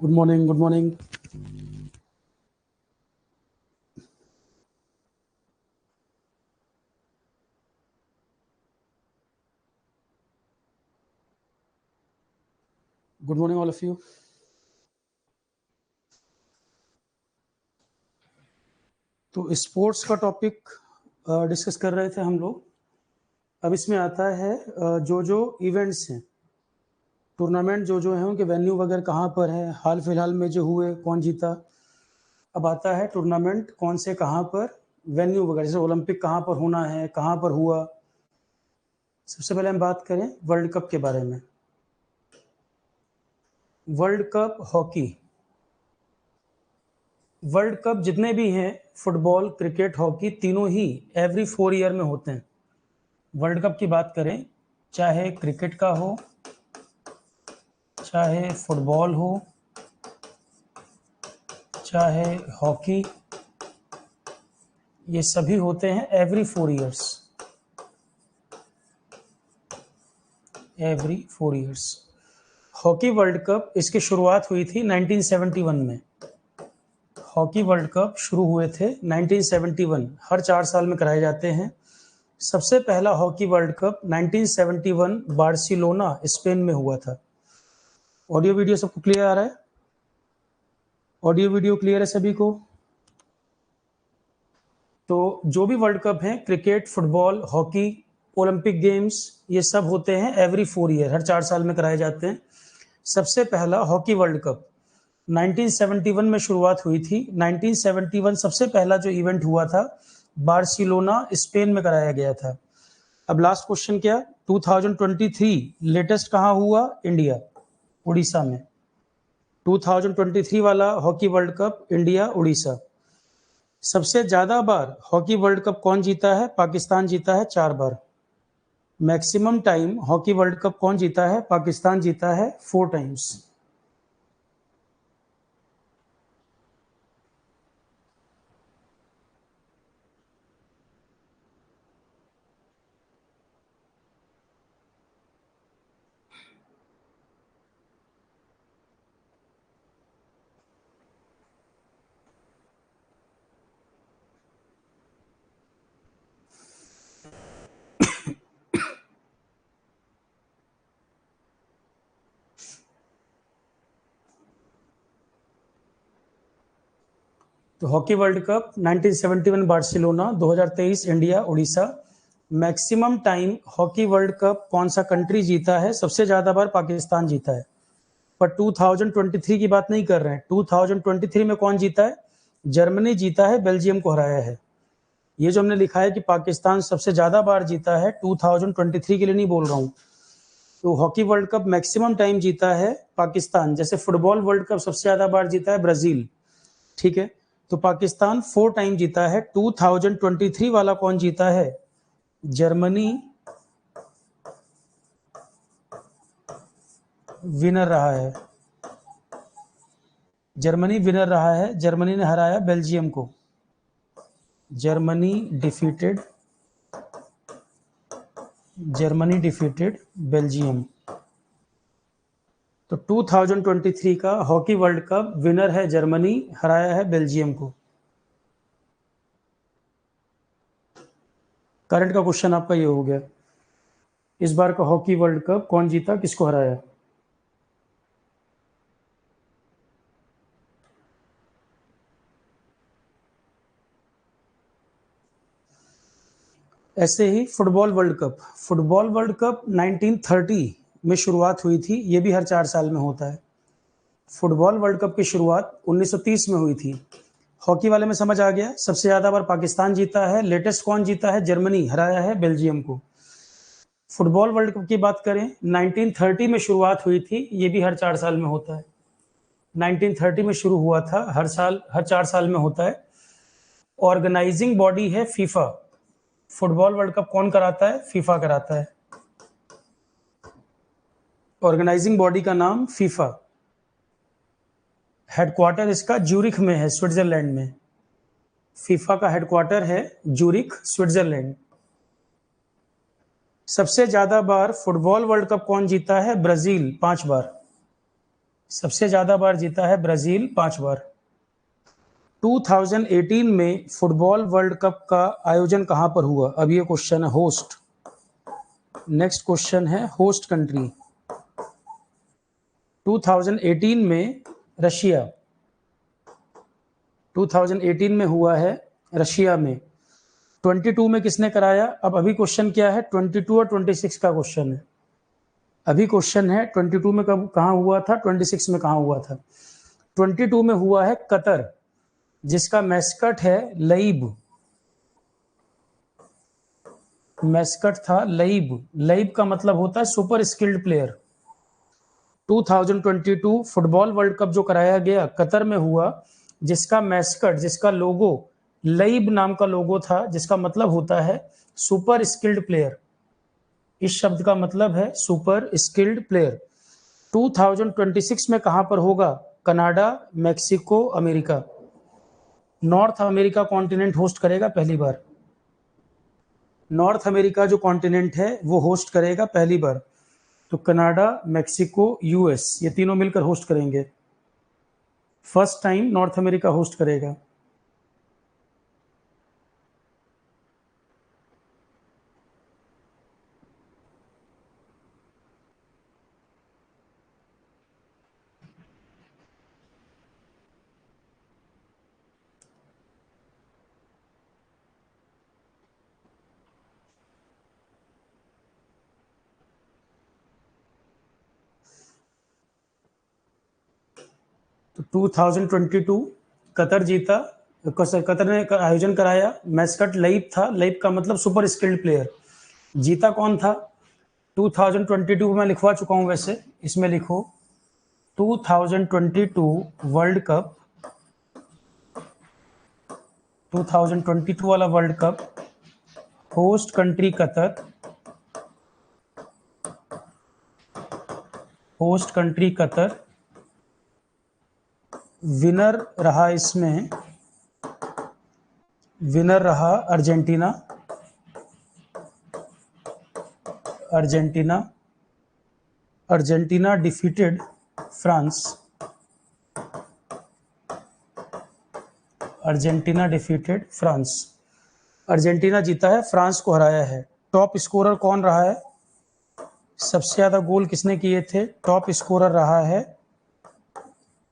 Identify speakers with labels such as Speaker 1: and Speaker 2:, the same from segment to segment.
Speaker 1: Good morning. Good morning. Good morning all of you. तो sports का topic discuss कर रहे थे हम लोग. अब इसमें आता है जो इवेंट्स हैं, टूर्नामेंट जो हैं उनके वेन्यू वगैरह कहाँ पर है, हाल फिलहाल में जो हुए कौन जीता. अब आता है टूर्नामेंट कौन से कहाँ पर, वेन्यू वगैरह, जैसे ओलंपिक कहाँ पर होना है, कहाँ पर हुआ. सबसे पहले हम बात करें वर्ल्ड कप के बारे में. World cup hockey, world cup जितने भी हैं, फुटबॉल, क्रिकेट, हॉकी, तीनों ही एवरी 4 ईयर में होते हैं. वर्ल्ड कप की बात करें, चाहे क्रिकेट का हो, चाहे फुटबॉल हो, चाहे हॉकी, ये सभी होते हैं every 4 years. Every 4 years. Hockey world cup, इसकी शुरुआत हुई थी 1971 में. हॉकी वर्ल्ड कप शुरू हुए थे 1971. हर 4 साल में कराए जाते हैं. सबसे पहला hockey world cup 1971 Barcelona, Spain में हुआ था. ऑडियो वीडियो सबको क्लियर आ रहा है? ऑडियो वीडियो क्लियर है सभी को? तो जो भी वर्ल्ड कप हैं, cricket, football, hockey, Olympic games, ये सब होते हैं एवरी 4 ईयर, हर 4 साल में कराए जाते हैं. सबसे पहला हॉकी वर्ल्ड कप 1971 में शुरुआत हुई थी. 1971 सबसे पहला जो इवेंट हुआ था बार्सिलोना, स्पेन में कराया गया था. अब लास्ट क्वेश्चन क्या, 2023 लेटेस्ट कहाँ हुआ? इंडिया, उड़ीसा में. 2023 वाला hockey world cup India, Orissa. सबसे ज्यादा बार हॉकी वर्ल्ड कप कौन जीता है? पाकिस्तान जीता है 4 बार. Maximum time hockey world cup कौन जीता है? पाकिस्तान जीता है 4 टाइम्स. तो hockey world cup 1971 Barcelona, 2023 India, Odisha. Maximum time hockey world cup कौन सा कंट्री जीता है? सबसे ज्यादा बार पाकिस्तान जीता है. पर 2023 की बात नहीं कर रहे हैं. 2023 में कौन जीता है? जर्मनी जीता है, बेल्जियम को हराया है. ये जो हमने लिखा है कि पाकिस्तान सबसे ज्यादा बार जीता है, 2023 के लिए नहीं बोल रहा हूँ. तो hockey world cup maximum time जीता है पाकिस्तान. जैसे फुटबॉल वर्ल्ड कप सबसे ज्यादा बार जीता है ब्राजील, ठीक है. तो पाकिस्तान 4 टाइम जीता है. 2023 वाला कौन जीता है? जर्मनी विनर रहा है. जर्मनी विनर रहा है. जर्मनी ने हराया बेल्जियम को. Germany defeated Belgium. तो 2023 का हॉकी वर्ल्ड कप विनर है जर्मनी, हराया है बेल्जियम को. करंट का क्वेश्चन आपका ये हो गया, इस बार का हॉकी वर्ल्ड कप कौन जीता, किसको हराया. ऐसे ही football world cup. Football world cup 1930 में शुरुआत हुई थी. ये भी हर 4 साल में होता है. फुटबॉल वर्ल्ड कप की शुरुआत 1930 में हुई थी. हॉकी वाले में समझ आ गया. सबसे ज्यादा बार पाकिस्तान जीता है. लेटेस्ट कौन जीता है? जर्मनी, हराया है बेल्जियम को. फुटबॉल वर्ल्ड कप की बात करें, 1930 में शुरुआत हुई थी. ये भी हर 4 साल में होता है. 1930 में शुरू हुआ था. हर 4 साल में होता है. ऑर्गेनाइजिंग बॉडी है फीफा. फुटबॉल वर्ल्ड कप कौन कराता है? फीफा कराता है. ऑर्गेनाइजिंग बॉडी का नाम फीफा. हेडक्वार्टर इसका ज्यूरिख में है, स्विट्जरलैंड में. फीफा का हेडक्वार्टर है ज्यूरिख, स्विट्जरलैंड. सबसे ज्यादा बार फुटबॉल वर्ल्ड कप कौन जीता है? ब्राजील, 5 बार. सबसे ज्यादा बार जीता है ब्राजील, 5 बार। 2018 में फुटबॉल वर्ल्ड कप का आयोजन कहां पर हुआ? अब ये क्वेश्चन है होस्ट। नेक्स्ट क्वेश्चन है होस्ट कंट्री। 2018 में रशिया, 2018 में हुआ है रशिया में। 22 में किसने कराया? अब अभी क्वेश्चन क्या है, 22 और 26 का क्वेश्चन है। अभी क्वेश्चन है 22 में कब कहाँ हुआ था, 26 में कहाँ हुआ था। 22 में हुआ है कतर, जिसका मैस्कट है लईब। मैस्कट था लईब। लईब का मतलब होता है super skilled player. 2022 football world cup जो कराया गया कतर में हुआ, जिसका मैस्कट, जिसका लोगो लईब नाम का लोगो था, जिसका मतलब होता है सुपर स्किल्ड प्लेयर। इस शब्द का मतलब है सुपर स्किल्ड प्लेयर। 2026 में कहां पर होगा? Canada, Mexico, America. North America continent host करेगा पहली बार। नॉर्थ अमेरिका जो कॉन्टिनेंट है वो होस्ट करेगा पहली बार। तो कनाडा, मैक्सिको, यूएस, ये तीनों मिलकर होस्ट करेंगे। First time north America host करेगा। तो 2022 कतर जीता। कतर ने आयोजन कराया। मैस्कट लईब था। लईब का मतलब सुपर स्किल्ड प्लेयर। जीता कौन था? 2022 मैं लिखवा चुका हूं, वैसे इसमें लिखो 2022 वर्ल्ड कप, 2022 वाला world cup host country Qatar, host country Qatar. Winner रहा इसमें, विनर रहा Argentina. Argentina, Argentina defeated France. Argentina defeated France. Argentina जीता है, फ्रांस को हराया है। टॉप स्कोरर कौन रहा है? सबसे ज्यादा गोल किसने किए थे? टॉप स्कोरर रहा है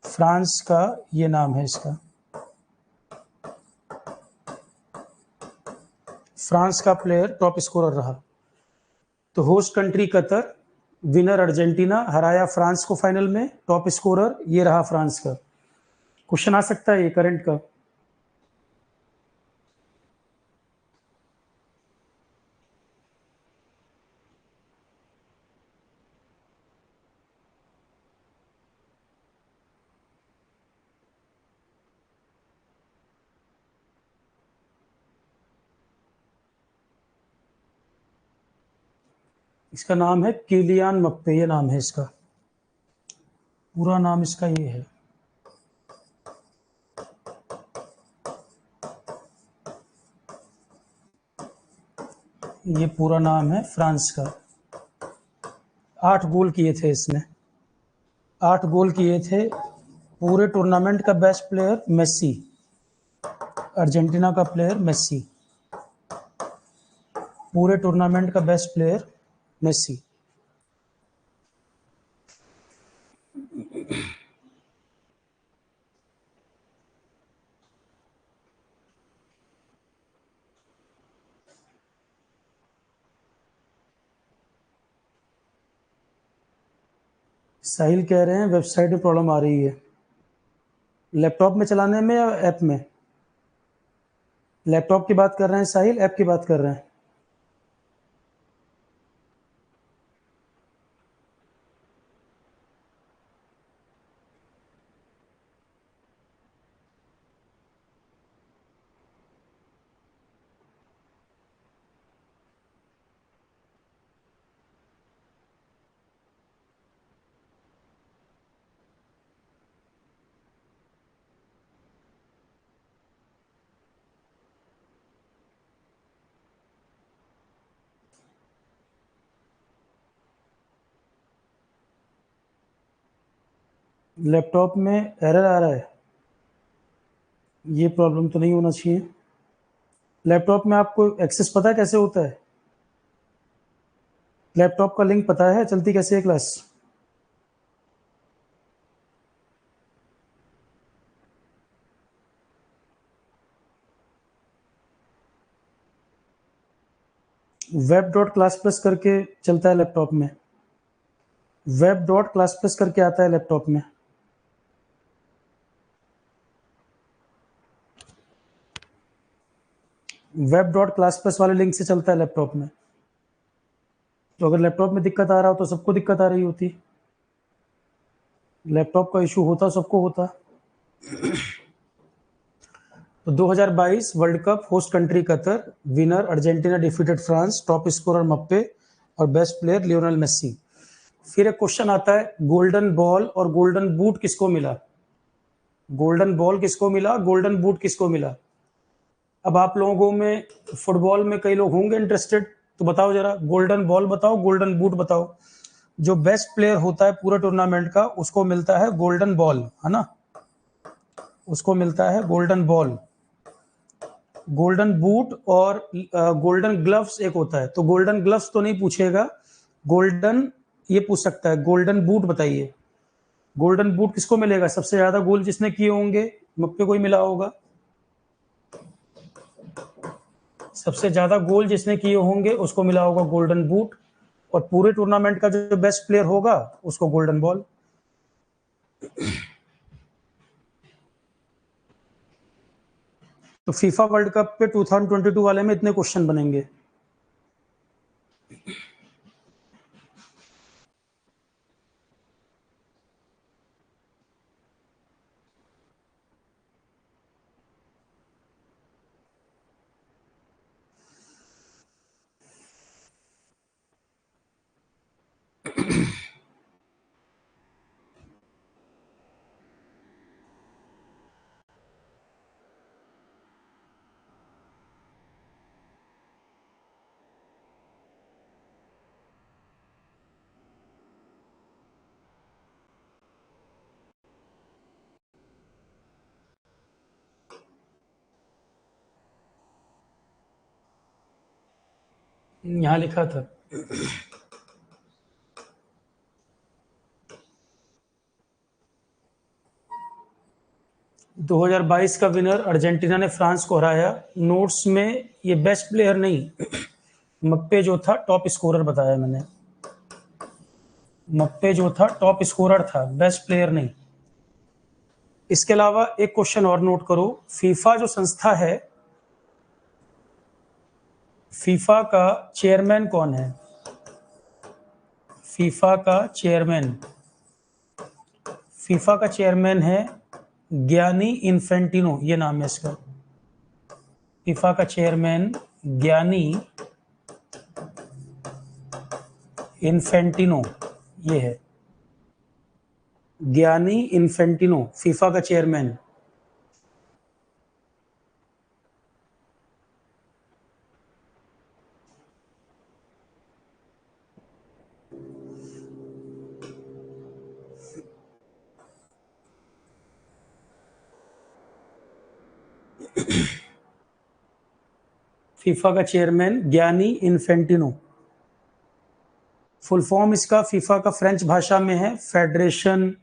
Speaker 1: फ्रांस का, ये नाम है इसका, फ्रांस का प्लेयर टॉप स्कोरर रहा। तो host country Qatar, winner Argentina, हराया फ्रांस को फाइनल में। टॉप स्कोरर ये रहा फ्रांस का। क्वेश्चन आ सकता है ये करंट का। इसका नाम है किलियान मप्पे, ये नाम है इसका। पूरा नाम इसका ये है। ये पूरा नाम है फ्रांस का। 8 गोल किए थे इसने। 8 गोल किए थे। पूरे टूर्नामेंट का बेस्ट प्लेयर मेस्सी। अर्जेंटीना का प्लेयर मेस्सी। पूरे टूर्नामेंट का बेस्ट प्लेयर मेस्सी। साहिल कह रहे हैं वेबसाइट में प्रॉब्लम आ रही है। लैपटॉप में चलाने में या ऐप में? लैपटॉप की बात कर रहे हैं साहिल, ऐप की बात कर रहे हैं? लैपटॉप में एरर आ रहा है, ये प्रॉब्लम तो नहीं होना चाहिए। लैपटॉप में आपको एक्सेस पता है कैसे होता है? लैपटॉप का लिंक पता है, चलती कैसे है class? Web dot class plus करके चलता है लैपटॉप में। वेब डॉट क्लास प्लस करके आता है लैपटॉप में। वेब डॉट क्लास प्लस वाले लिंक से चलता है लैपटॉप में। तो अगर लैपटॉप में दिक्कत आ रहा हो तो सबको दिक्कत आ रही होती। लैपटॉप का इशू होता सबको होता। तो 2022 world cup host country Qatar, winner Argentina defeated France, top scorer Mbappe और बेस्ट प्लेयर लियोनेल मेसी। फिर एक क्वेश्चन आता है, गोल्डन बॉल और गोल्डन बूट किसको मिला? गोल्डन बॉल किसको मिला, गोल्डन बूट किसको मिला? अब आप लोगों में फुटबॉल में कई लोग होंगे इंटरेस्टेड, तो बताओ जरा, गोल्डन बॉल बताओ, गोल्डन बूट बताओ। जो बेस्ट प्लेयर होता है पूरा टूर्नामेंट का उसको मिलता है गोल्डन बॉल, है ना, उसको मिलता है गोल्डन बॉल। गोल्डन बूट और गोल्डन ग्लव्स एक होता है, तो गोल्डन ग्लव्स तो नहीं पूछेगा, गोल्डन ये पूछ सकता है, गोल्डन बूट बताइए। गोल्डन बूट किसको मिलेगा? सबसे ज्यादा गोल जिसने किए होंगे, मप्पे को ही मिला होगा। सबसे ज्यादा गोल जिसने किए होंगे उसको मिला होगा गोल्डन बूट, और पूरे टूर्नामेंट का जो बेस्ट प्लेयर होगा उसको गोल्डन बॉल। तो फीफा वर्ल्ड कप पे 2022 वाले में इतने क्वेश्चन बनेंगे। यहाँ लिखा था। 2022 का विनर अर्जेंटीना ने फ्रांस को हराया। नोट्स में ये बेस्ट प्लेयर नहीं, मप्पे जो था टॉप स्कोरर बताया मैंने। मप्पे जो था टॉप स्कोरर था, बेस्ट प्लेयर नहीं। इसके अलावा एक क्वेश्चन और नोट करो, फीफा जो संस्था है, फीफा का चेयरमैन कौन है? फीफा का चेयरमैन, फीफा का चेयरमैन है ज्ञानी इन्फेंटिनो, ये नाम है इसका। फीफा का चेयरमैन ज्ञानी इन्फेंटिनो, ये है ज्ञानी इन्फेंटिनो, फीफा का चेयरमैन। फीफा का चेयरमैन ज्ञानी इन्फेंटिनो। फुल फॉर्म इसका फीफा का फ्रेंच भाषा में है फेडरेशन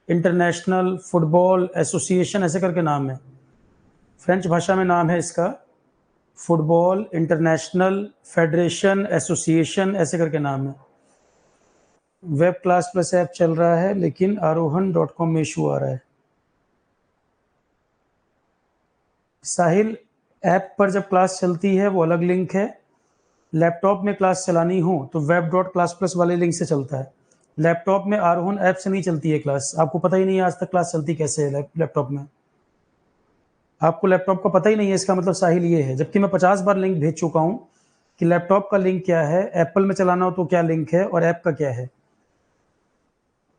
Speaker 1: इंटरनेशनल फुटबॉल एसोसिएशन, ऐसे करके नाम है। फ्रेंच भाषा में नाम है इसका फुटबॉल इंटरनेशनल फेडरेशन एसोसिएशन, ऐसे करके नाम है। वेब क्लास प्लस ऐप चल रहा है लेकिन आरोहन.com में इशू आ रहा है। साहिल, ऐप पर जब क्लास चलती है वो अलग लिंक है, लैपटॉप में क्लास चलानी हो तो वेब डॉट क्लास प्लस वाले लिंक से चलता है। लैपटॉप में आरोहन ऐप से नहीं चलती है क्लास, आपको पता ही नहीं है आज तक क्लास चलती कैसे है लैपटॉप में। आपको लैपटॉप का पता ही नहीं है, इसका मतलब साहिल ये है, जबकि मैं 50 बार लिंक भेज चुका हूँ कि लैपटॉप का लिंक क्या है, एप्पल में चलाना हो तो क्या लिंक है, और ऐप का क्या है।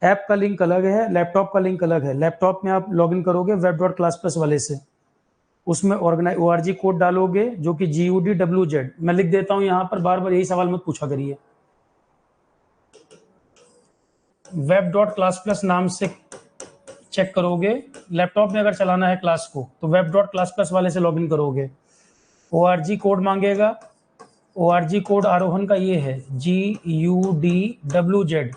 Speaker 1: ऐप का लिंक अलग है, लैपटॉप का लिंक अलग है। लैपटॉप में आप लॉगिन करोगे वेब डॉट क्लास प्लस वाले से, उसमें ORG कोड डालोगे जो कि GUDWZ, मैं लिख देता हूँ यहाँ पर, बार बार यही सवाल मत पूछा करिए। वेब डॉट क्लास प्लस नाम से चेक करोगे। लैपटॉप में अगर चलाना है क्लास को तो वेब डॉट क्लास प्लस वाले से लॉगिन करोगे। ORG कोड मांगेगा। ORG कोड आरोहन का ये है GUDWZ।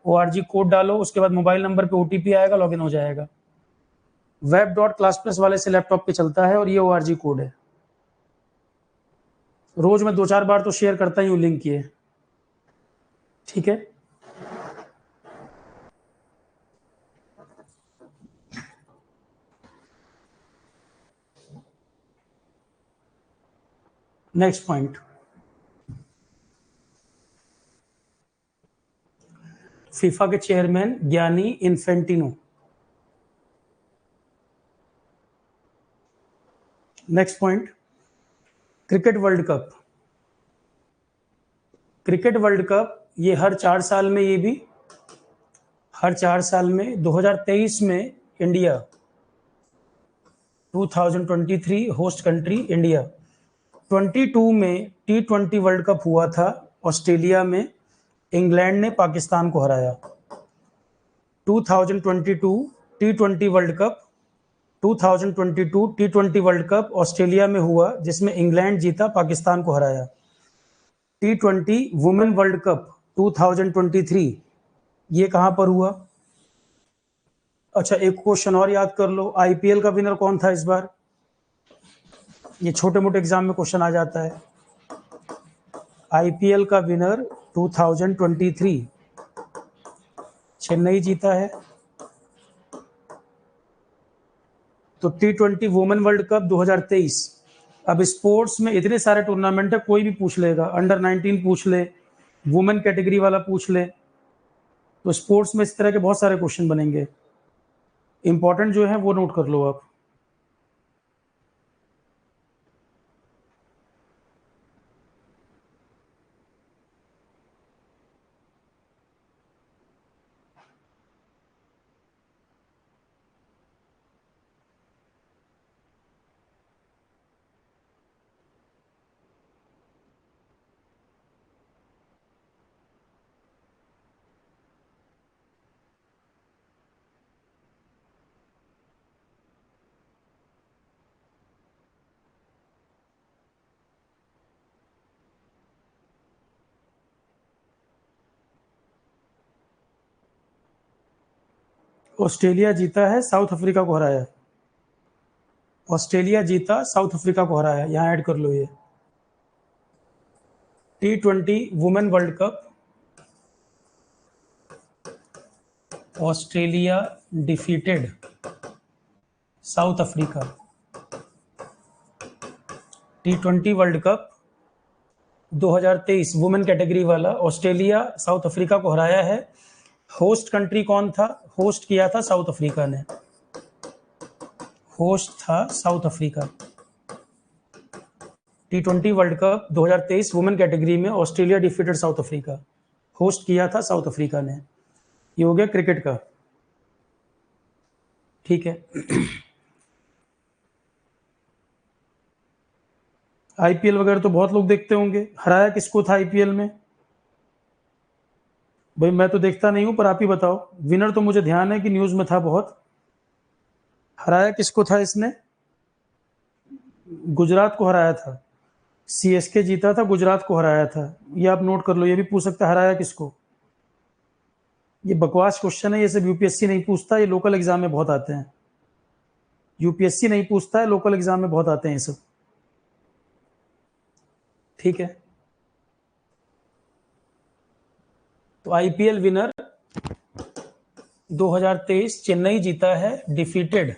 Speaker 1: ORG कोड डालो, उसके बाद मोबाइल नंबर पे OTP आएगा, लॉगिन हो जाएगा। वेब डॉट क्लास प्लस वाले से लैपटॉप पे चलता है और ये ORG कोड है। रोज मैं 2-4 बार तो शेयर करता ही हूँ लिंक ये, ठीक है। नेक्स्ट पॉइंट, फीफा के chairman Gianni Infantino. Next point, cricket world cup. Cricket world cup ये हर 4 साल में, ये भी हर 4 साल में। 2023 में इंडिया, 2023 होस्ट कंट्री इंडिया। 22 में T20 वर्ल्ड कप हुआ था ऑस्ट्रेलिया में, इंग्लैंड ने पाकिस्तान को हराया। 2022 T20 world cup, 2022 T20 world cup Australia में हुआ जिसमें इंग्लैंड जीता, पाकिस्तान को हराया। T20 वुमेन वर्ल्ड कप 2023 ये कहां पर हुआ? अच्छा, एक क्वेश्चन और याद कर लो, IPL का विनर कौन था इस बार? ये छोटे मोटे एग्जाम में क्वेश्चन आ जाता है। IPL का विनर 2023 चेन्नई जीता है। तो T20 वुमेन वर्ल्ड कप 2023। अब स्पोर्ट्स में इतने सारे टूर्नामेंट है, कोई भी पूछ लेगा, अंडर 19 पूछ ले, वुमेन कैटेगरी वाला पूछ ले, तो स्पोर्ट्स में इस तरह के बहुत सारे क्वेश्चन बनेंगे। इंपॉर्टेंट जो है वो नोट कर लो आप। ऑस्ट्रेलिया जीता है, साउथ अफ्रीका को हराया। ऑस्ट्रेलिया जीता, साउथ अफ्रीका को हराया, यहां ऐड कर लो ये। T20 women world cup, Australia defeated South Africa. T20 world cup 2023 women category वाला, ऑस्ट्रेलिया साउथ अफ्रीका को हराया है। होस्ट कंट्री कौन था? होस्ट किया था साउथ अफ्रीका ने, होस्ट था South Africa. T20 world cup 2023 women category में Australia defeated South Africa, host किया था साउथ अफ्रीका ने। ये हो गया क्रिकेट का, ठीक है। IPL वगैरह तो बहुत लोग देखते होंगे, हराया किसको था IPL में? भाई मैं तो देखता नहीं हूं, पर आप ही बताओ, विनर तो मुझे ध्यान है कि न्यूज में था बहुत। हराया किसको था इसने? गुजरात को हराया था। CSK जीता था, गुजरात को हराया था। ये आप नोट कर लो, ये भी पूछ सकता है हराया किसको। ये बकवास क्वेश्चन है, ये सब UPSC नहीं पूछता, ये लोकल एग्जाम में बहुत आते हैं। UPSC नहीं पूछता है, लोकल एग्जाम में बहुत आते हैं ये सब, ठीक है। तो IPL विनर 2023 चेन्नई जीता है, डिफीटेड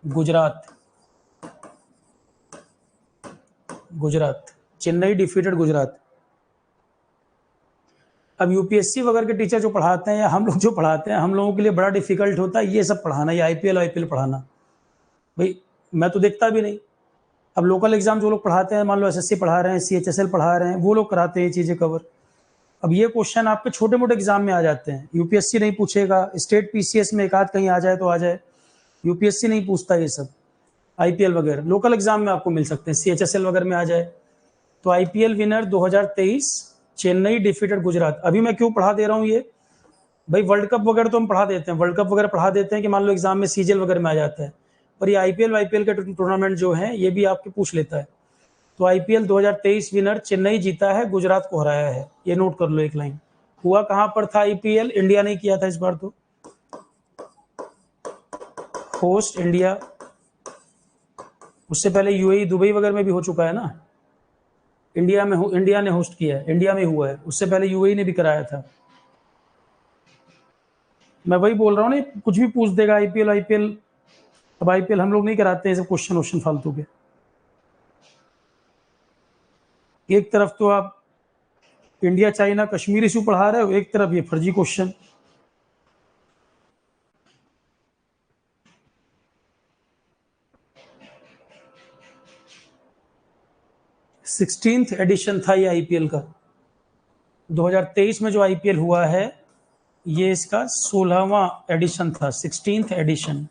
Speaker 1: गुजरात। गुजरात, चेन्नई डिफीटेड गुजरात। अब UPSC वगैरह के टीचर जो पढ़ाते हैं या हम लोग जो पढ़ाते हैं, हम लोगों के लिए बड़ा डिफिकल्ट होता है ये सब पढ़ाना, ये IPL पढ़ाना। भाई मैं तो देखता भी नहीं। अब लोकल एग्जाम जो लोग पढ़ाते हैं, मान लो SSC पढ़ा रहे हैं, CHSL पढ़ा रहे हैं, वो लोग कराते हैं ये चीजें कवर। अब ये क्वेश्चन आपके छोटे मोटे एग्जाम में आ जाते हैं, UPSC नहीं पूछेगा। स्टेट PCS में एक आध कहीं आ जाए तो आ जाए, UPSC नहीं पूछता ये सब। IPL वगैरह लोकल एग्जाम में आपको मिल सकते हैं, CHSL वगैरह में आ जाए। तो IPL winner 2023 Chennai defeated Gujarat. अभी मैं क्यों पढ़ा दे रहा हूँ ये? भाई वर्ल्ड कप वगैरह तो हम पढ़ा देते हैं, वर्ल्ड कप वगैरह पढ़ा देते हैं कि मान लो एग्जाम में सीजीएल वगैरह में आ जाता है, पर ये आईपीएल वाईपीएल के टूर्नामेंट जो है ये भी आपके पूछ लेता है। तो आईपीएल 2023 विनर चेन्नई जीता है, गुजरात को हराया है, ये नोट कर लो एक लाइन। हुआ कहां पर था आईपीएल? इंडिया ने किया था इस बार, तो होस्ट इंडिया। उससे पहले यूएई दुबई वगैरह में भी हो चुका है ना। इंडिया ने होस्ट किया है, इंडिया में हुआ है, उससे पहले यूएई ने भी कराया था। मैं वही बोल रहा हूँ ना, कुछ भी पूछ देगा आईपीएल आईपीएल। अब आईपीएल हम लोग नहीं कराते हैं सब क्वेश्चन वोश्चन फालतू के। एक तरफ तो आप इंडिया चाइना कश्मीर इशू पढ़ा रहे हो, एक तरफ ये फर्जी क्वेश्चन। सिक्सटींथ एडिशन था ये आईपीएल का। 2023 में जो आईपीएल हुआ है ये इसका 16वां एडिशन था, 16th एडिशन।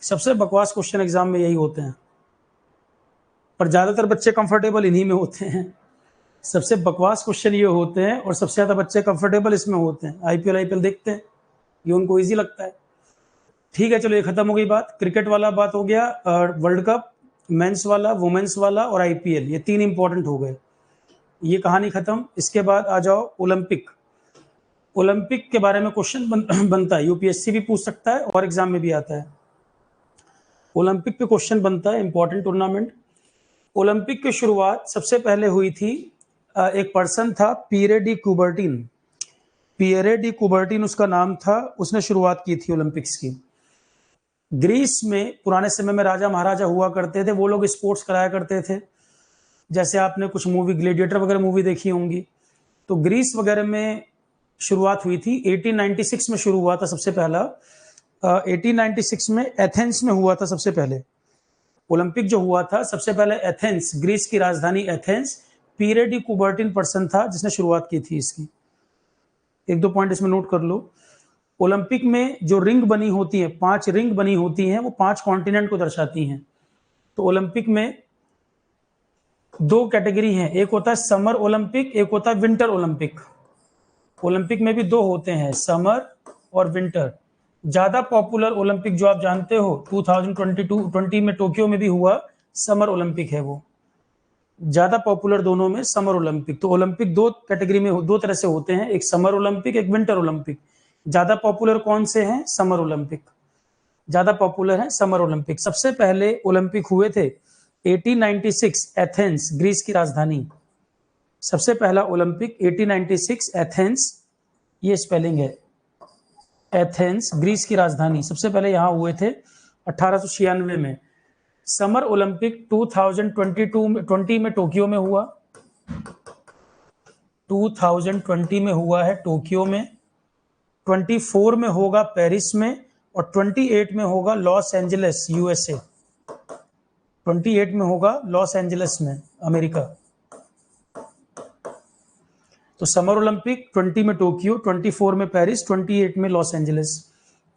Speaker 1: सबसे बकवास क्वेश्चन एग्जाम में यही होते हैं, पर ज्यादातर बच्चे कंफर्टेबल इन्हीं में होते हैं। सबसे बकवास क्वेश्चन ये होते हैं और सबसे ज्यादा बच्चे कंफर्टेबल इसमें होते हैं। आईपीएल आईपीएल देखते हैं, ये उनको इजी लगता है। ठीक है, चलो ये खत्म हो गई बात, क्रिकेट वाला बात हो गया, वर्ल्ड कप, मेंस वाला, वुमेन्स वाला और आईपीएल, ये तीन इंपॉर्टेंट हो गए। ये कहानी खत्म। इसके बाद आ जाओ ओलंपिक। ओलंपिक के बारे में क्वेश्चन बनता है, यूपीएससी भी पूछ सकता है और एग्जाम में भी आता है। ओलंपिक पे क्वेश्चन बनता है, इंपॉर्टेंट टूर्नामेंट। ओलंपिक की शुरुआत सबसे पहले हुई थी, एक पर्सन था Pierre de Coubertin. Pierre de Coubertin उसका नाम था, उसने शुरुआत की थी ओलंपिक्स की। ग्रीस में पुराने समय में राजा महाराजा हुआ करते थे, वो लोग स्पोर्ट्स कराया करते थे। जैसे आपने कुछ मूवी ग्लेडिएटर वगैरह मूवी देखी होंगी, तो ग्रीस वगैरह में शुरुआत हुई थी। 1896 में शुरू हुआ था सबसे पहला। 1896 में एथेंस में हुआ था सबसे पहले ओलंपिक जो हुआ था, सबसे पहले एथेंस, ग्रीस की राजधानी Athens. Pierre de Coubertin person था जिसने शुरुआत की थी इसकी। एक दो पॉइंट इसमें नोट कर लो। ओलंपिक में जो रिंग बनी होती है, 5 रिंग बनी होती हैं, वो 5 कॉन्टिनेंट को दर्शाती हैं। तो ओलंपिक में 2 कैटेगरी हैं, एक होता है समर ओलंपिक, एक होता है विंटर ओलंपिक। ओलंपिक में भी 2 होते हैं, समर और विंटर। ज्यादा पॉपुलर ओलंपिक जो आप जानते हो 2020 में टोक्यो में भी हुआ, समर ओलंपिक है वो। ज्यादा पॉपुलर दोनों में समर ओलंपिक। तो ओलंपिक 2 कैटेगरी में 2 तरह से होते हैं, एक समर ओलंपिक, एक विंटर ओलंपिक। ज्यादा पॉपुलर कौन से हैं? समर ओलंपिक ज्यादा पॉपुलर है, समर ओलंपिक। सबसे पहले ओलंपिक हुए थे 1896 एथेंस, ग्रीस की राजधानी। सबसे पहला ओलंपिक 1896 एथेंस, ये स्पेलिंग है, एथेंस ग्रीस की राजधानी, सबसे पहले यहां हुए थे 1896 में। समर ओलंपिक 2022 में 20 में टोक्यो में हुआ, 2020 में हुआ है टोक्यो में। 24 में होगा पेरिस में, और 28 में होगा लॉस एंजलिस यूएसए। 28 में होगा लॉस एंजलिस में, अमेरिका। तो समर ओलंपिक 20 में टोक्यो, 24 में पेरिस, 28 में लॉस एंजलिस।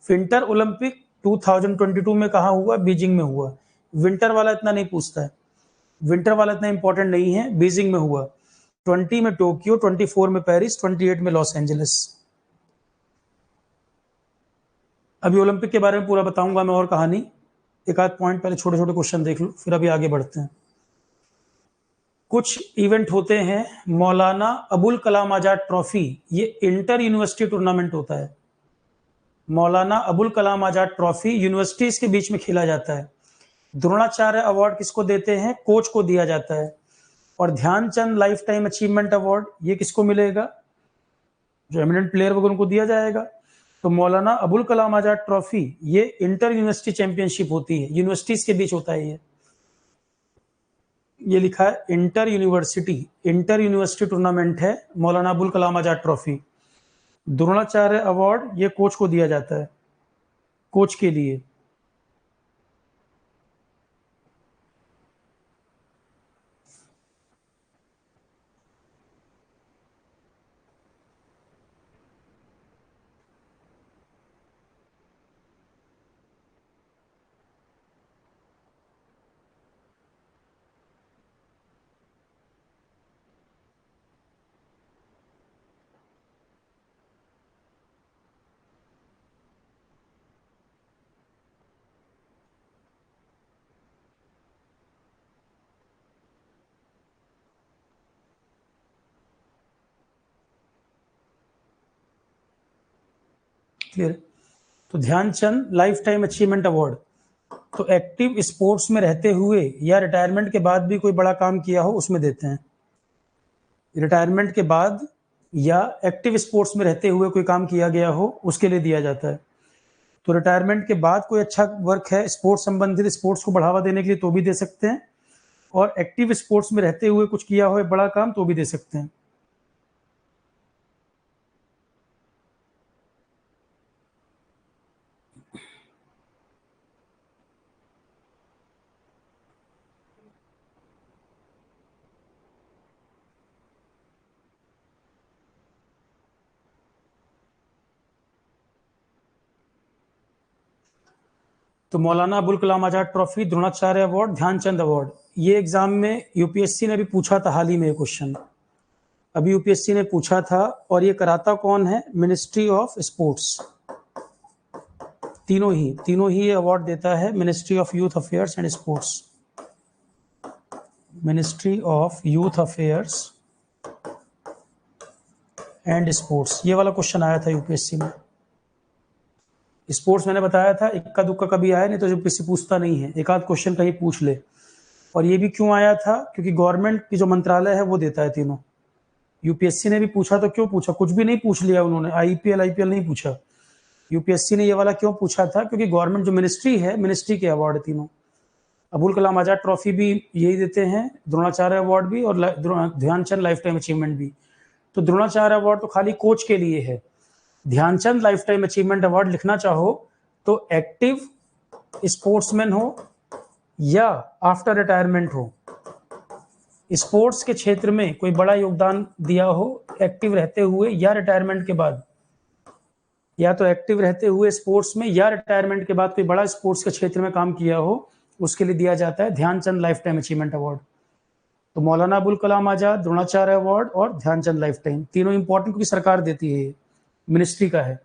Speaker 1: विंटर ओलंपिक 2022 में कहा हुआ? बीजिंग में हुआ। विंटर वाला इतना नहीं पूछता है, विंटर वाला इतना इंपॉर्टेंट नहीं है, बीजिंग में हुआ। 20 में टोक्यो, 24 में पेरिस, 28 में लॉस एंजलिस। अभी ओलंपिक के बारे में पूरा बताऊंगा मैं और कहानी, एक आध पॉइंट पहले छोटे छोटे क्वेश्चन देख लो, फिर अभी आगे बढ़ते हैं। कुछ इवेंट होते हैं, मौलाना अबुल कलाम आजाद ट्रॉफी, ये इंटर यूनिवर्सिटी टूर्नामेंट होता है। मौलाना अबुल कलाम आजाद ट्रॉफी यूनिवर्सिटीज के बीच में खेला जाता है। द्रोणाचार्य अवार्ड किसको देते हैं? कोच को दिया जाता है। और Dhyanchand lifetime achievement award ये किसको मिलेगा? जो एमिनेंट प्लेयर वगैरह उनको दिया जाएगा। तो मौलाना अबुल कलाम आजाद ट्रॉफी ये इंटर यूनिवर्सिटी चैंपियनशिप होती है, यूनिवर्सिटीज के बीच होता है ये लिखा है इंटर यूनिवर्सिटी टूर्नामेंट है मौलाना अबुल कलाम आजाद ट्रॉफी। द्रोणाचार्य अवार्ड ये कोच को दिया जाता है, कोच के लिए। क्लियर। तो Dhyanchand lifetime achievement award, तो एक्टिव स्पोर्ट्स में रहते हुए या रिटायरमेंट के बाद भी कोई बड़ा काम किया हो उसमें देते हैं। रिटायरमेंट के बाद या एक्टिव स्पोर्ट्स में रहते हुए कोई काम किया गया हो उसके लिए दिया जाता है। तो रिटायरमेंट के बाद कोई अच्छा वर्क है स्पोर्ट्स संबंधित, स्पोर्ट्स को बढ़ावा देने के लिए, तो भी दे सकते हैं, और एक्टिव स्पोर्ट्स में रहते हुए कुछ किया हो बड़ा काम तो भी दे सकते हैं। तो Maulana Abul Kalam Azad trophy, Dronacharya award, Dhyan Chand award, ये एग्जाम में यूपीएससी ने भी पूछा था हाल ही में क्वेश्चन, अभी यूपीएससी ने पूछा था। और ये कराता कौन है? Ministry of sports. तीनों ही ये अवार्ड देता है, ministry of youth affairs and sports. Ministry of youth affairs and sports, ये वाला क्वेश्चन आया था यूपीएससी में। स्पोर्ट्स मैंने बताया था इक्का दुक्का कभी आया नहीं, तो यूपीएससी पूछता नहीं है, एक आध क्वेश्चन कहीं पूछ ले। और ये भी क्यों आया था? क्योंकि गवर्नमेंट की जो मंत्रालय है वो देता है तीनों। यूपीएससी ने भी पूछा तो क्यों पूछा, कुछ भी नहीं पूछ लिया उन्होंने, आईपीएल नहीं पूछा। यूपीएससी ने ये वाला क्यों पूछा था? क्योंकि गवर्नमेंट जो मिनिस्ट्री है, मिनिस्ट्री के अवार्ड तीनों। अबुल कलाम आजाद ट्रॉफी भी यही देते हैं, द्रोणाचार्य अवार्ड भी, और ध्यानचंद लाइफ टाइम अचीवमेंट भी। तो द्रोणाचार्य अवार्ड तो खाली कोच के लिए है। Dhyanchand lifetime achievement award लिखना चाहो तो एक्टिव स्पोर्ट्समैन हो या आफ्टर रिटायरमेंट हो, स्पोर्ट्स के क्षेत्र में कोई बड़ा योगदान दिया हो एक्टिव रहते हुए या रिटायरमेंट के बाद, या तो एक्टिव रहते हुए स्पोर्ट्स में या रिटायरमेंट के बाद कोई बड़ा स्पोर्ट्स के क्षेत्र में काम किया हो, उसके लिए दिया जाता है Dhyanchand lifetime achievement award. तो मौलाना अबुल कलाम आजाद, द्रोणाचार्य अवार्ड और ध्यानचंद लाइफ टाइम, तीनों इंपॉर्टेंट क्योंकि सरकार देती है, ये मिनिस्ट्री का है।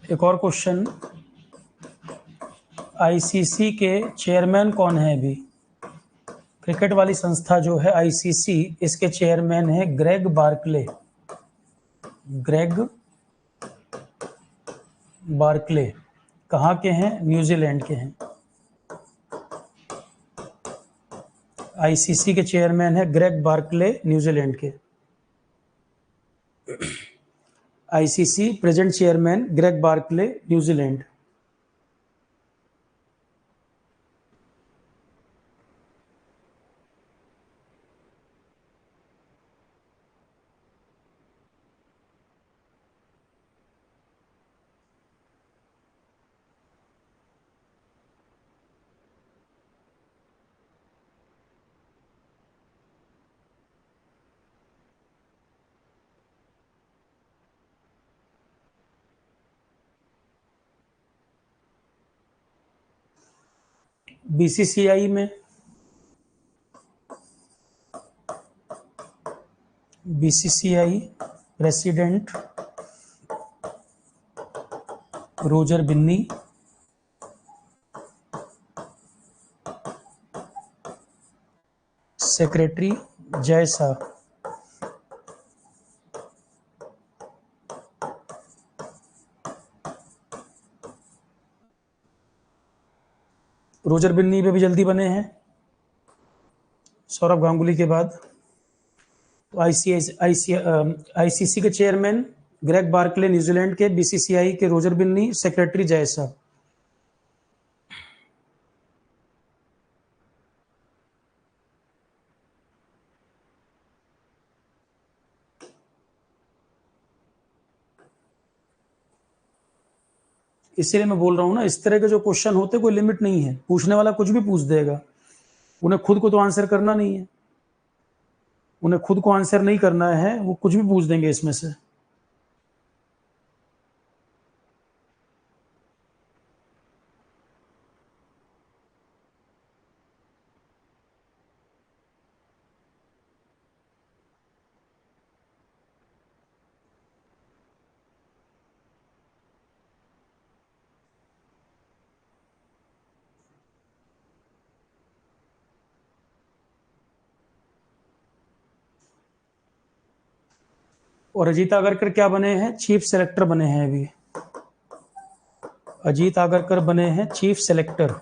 Speaker 1: एक और क्वेश्चन, आईसीसी के चेयरमैन कौन है? अभी क्रिकेट वाली संस्था जो है आईसीसी, इसके चेयरमैन है ग्रेग बार्कले। ग्रेग बार्कले कहाँ के हैं? न्यूजीलैंड के हैं। आईसीसी के चेयरमैन है ग्रेग बार्कले, न्यूजीलैंड के। ICC present chairman Greg Barclay, New Zealand. BCCI में, BCCI president Roger Binny, secretary Jay Shah. Roger Binni पे भी जल्दी बने हैं सौरभ गांगुली के बाद। तो आईसीसी के चेयरमैन ग्रेग बार्कले न्यूजीलैंड के, बीसीसीआई के रोजर बिन्नी, सेक्रेटरी जय शाह। इसीलिए मैं बोल रहा हूँ ना, इस तरह के जो क्वेश्चन होते कोई लिमिट नहीं है, पूछने वाला कुछ भी पूछ देगा, उन्हें खुद को तो आंसर करना नहीं है, उन्हें खुद को आंसर नहीं करना है, वो कुछ भी पूछ देंगे इसमें से। और अजीत आगरकर क्या बने हैं? चीफ सेलेक्टर बने हैं अभी। अजीत आगरकर बने हैं चीफ सेलेक्टर,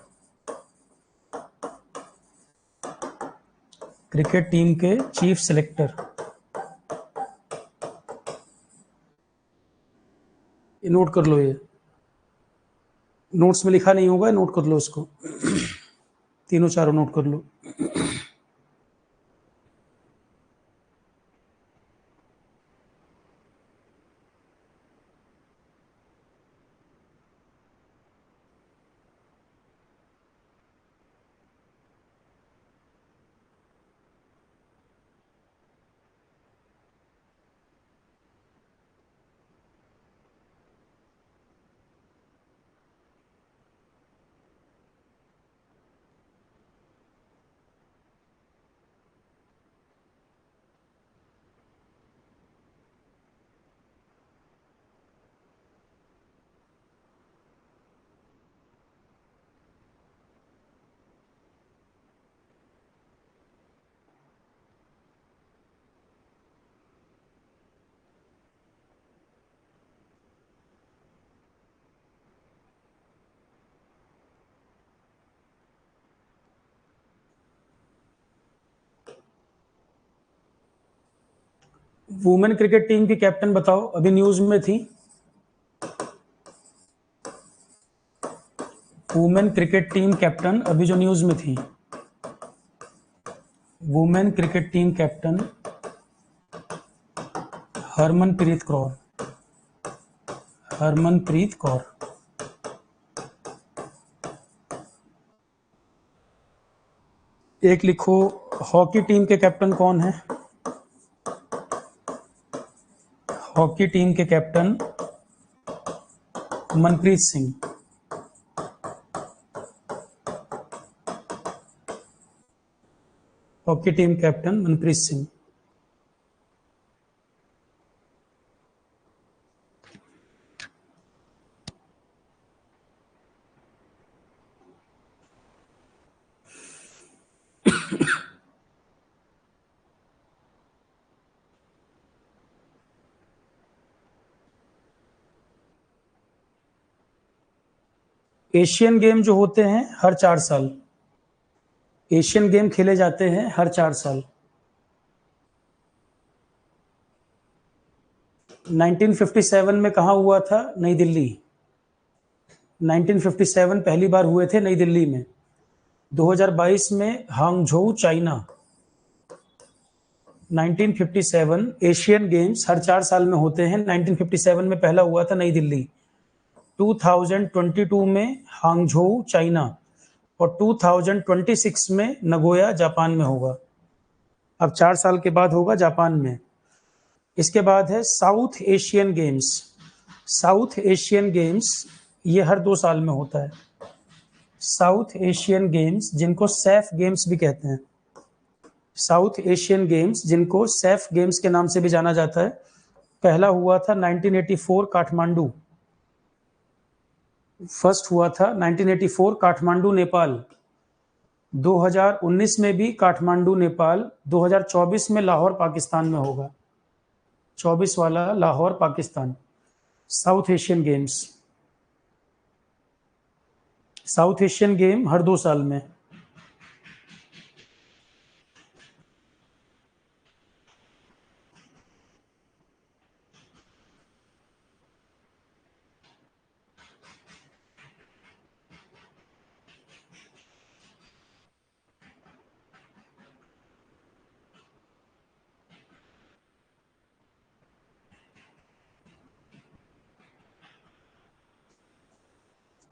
Speaker 1: क्रिकेट टीम के चीफ सेलेक्टर। नोट कर लो, ये नोट्स में लिखा नहीं होगा, नोट कर लो इसको, तीनों चारों नोट कर लो। वुमेन क्रिकेट टीम की कैप्टन बताओ, अभी न्यूज में थी। वुमेन क्रिकेट टीम कैप्टन अभी जो न्यूज में थी, women cricket team captain Harmanpreet Kaur, Harmanpreet Kaur. एक लिखो, हॉकी टीम के कैप्टन कौन है? हॉकी टीम के captain Manpreet Singh. Hockey team captain Manpreet Singh. Asian game जो होते हैं हर 4 साल, एशियन गेम खेले जाते हैं हर 4 साल। 1957 में कहाँ हुआ था? नई दिल्ली। 1957 पहली बार हुए थे नई दिल्ली में। 2022 में हांगझोउ चाइना। 1957 एशियन गेम्स हर 4 साल में होते हैं। 1957 में पहला हुआ था नई दिल्ली, 2022 में हांगझोउ चाइना, और 2026 में नगोया जापान में होगा। अब 4 साल के बाद होगा जापान में। इसके बाद है South Asian games. South Asian games ये हर 2 साल में होता है। साउथ एशियन गेम्स जिनको सैफ गेम्स भी कहते हैं, साउथ एशियन गेम्स जिनको सैफ गेम्स के नाम से भी जाना जाता है, पहला हुआ था 1984 काठमांडू। फर्स्ट हुआ था 1984 काठमांडू नेपाल। 2019 में भी काठमांडू नेपाल। 2024 में लाहौर पाकिस्तान में होगा। 24 वाला Lahore Pakistan. South Asian games, South Asian game हर 2 साल में।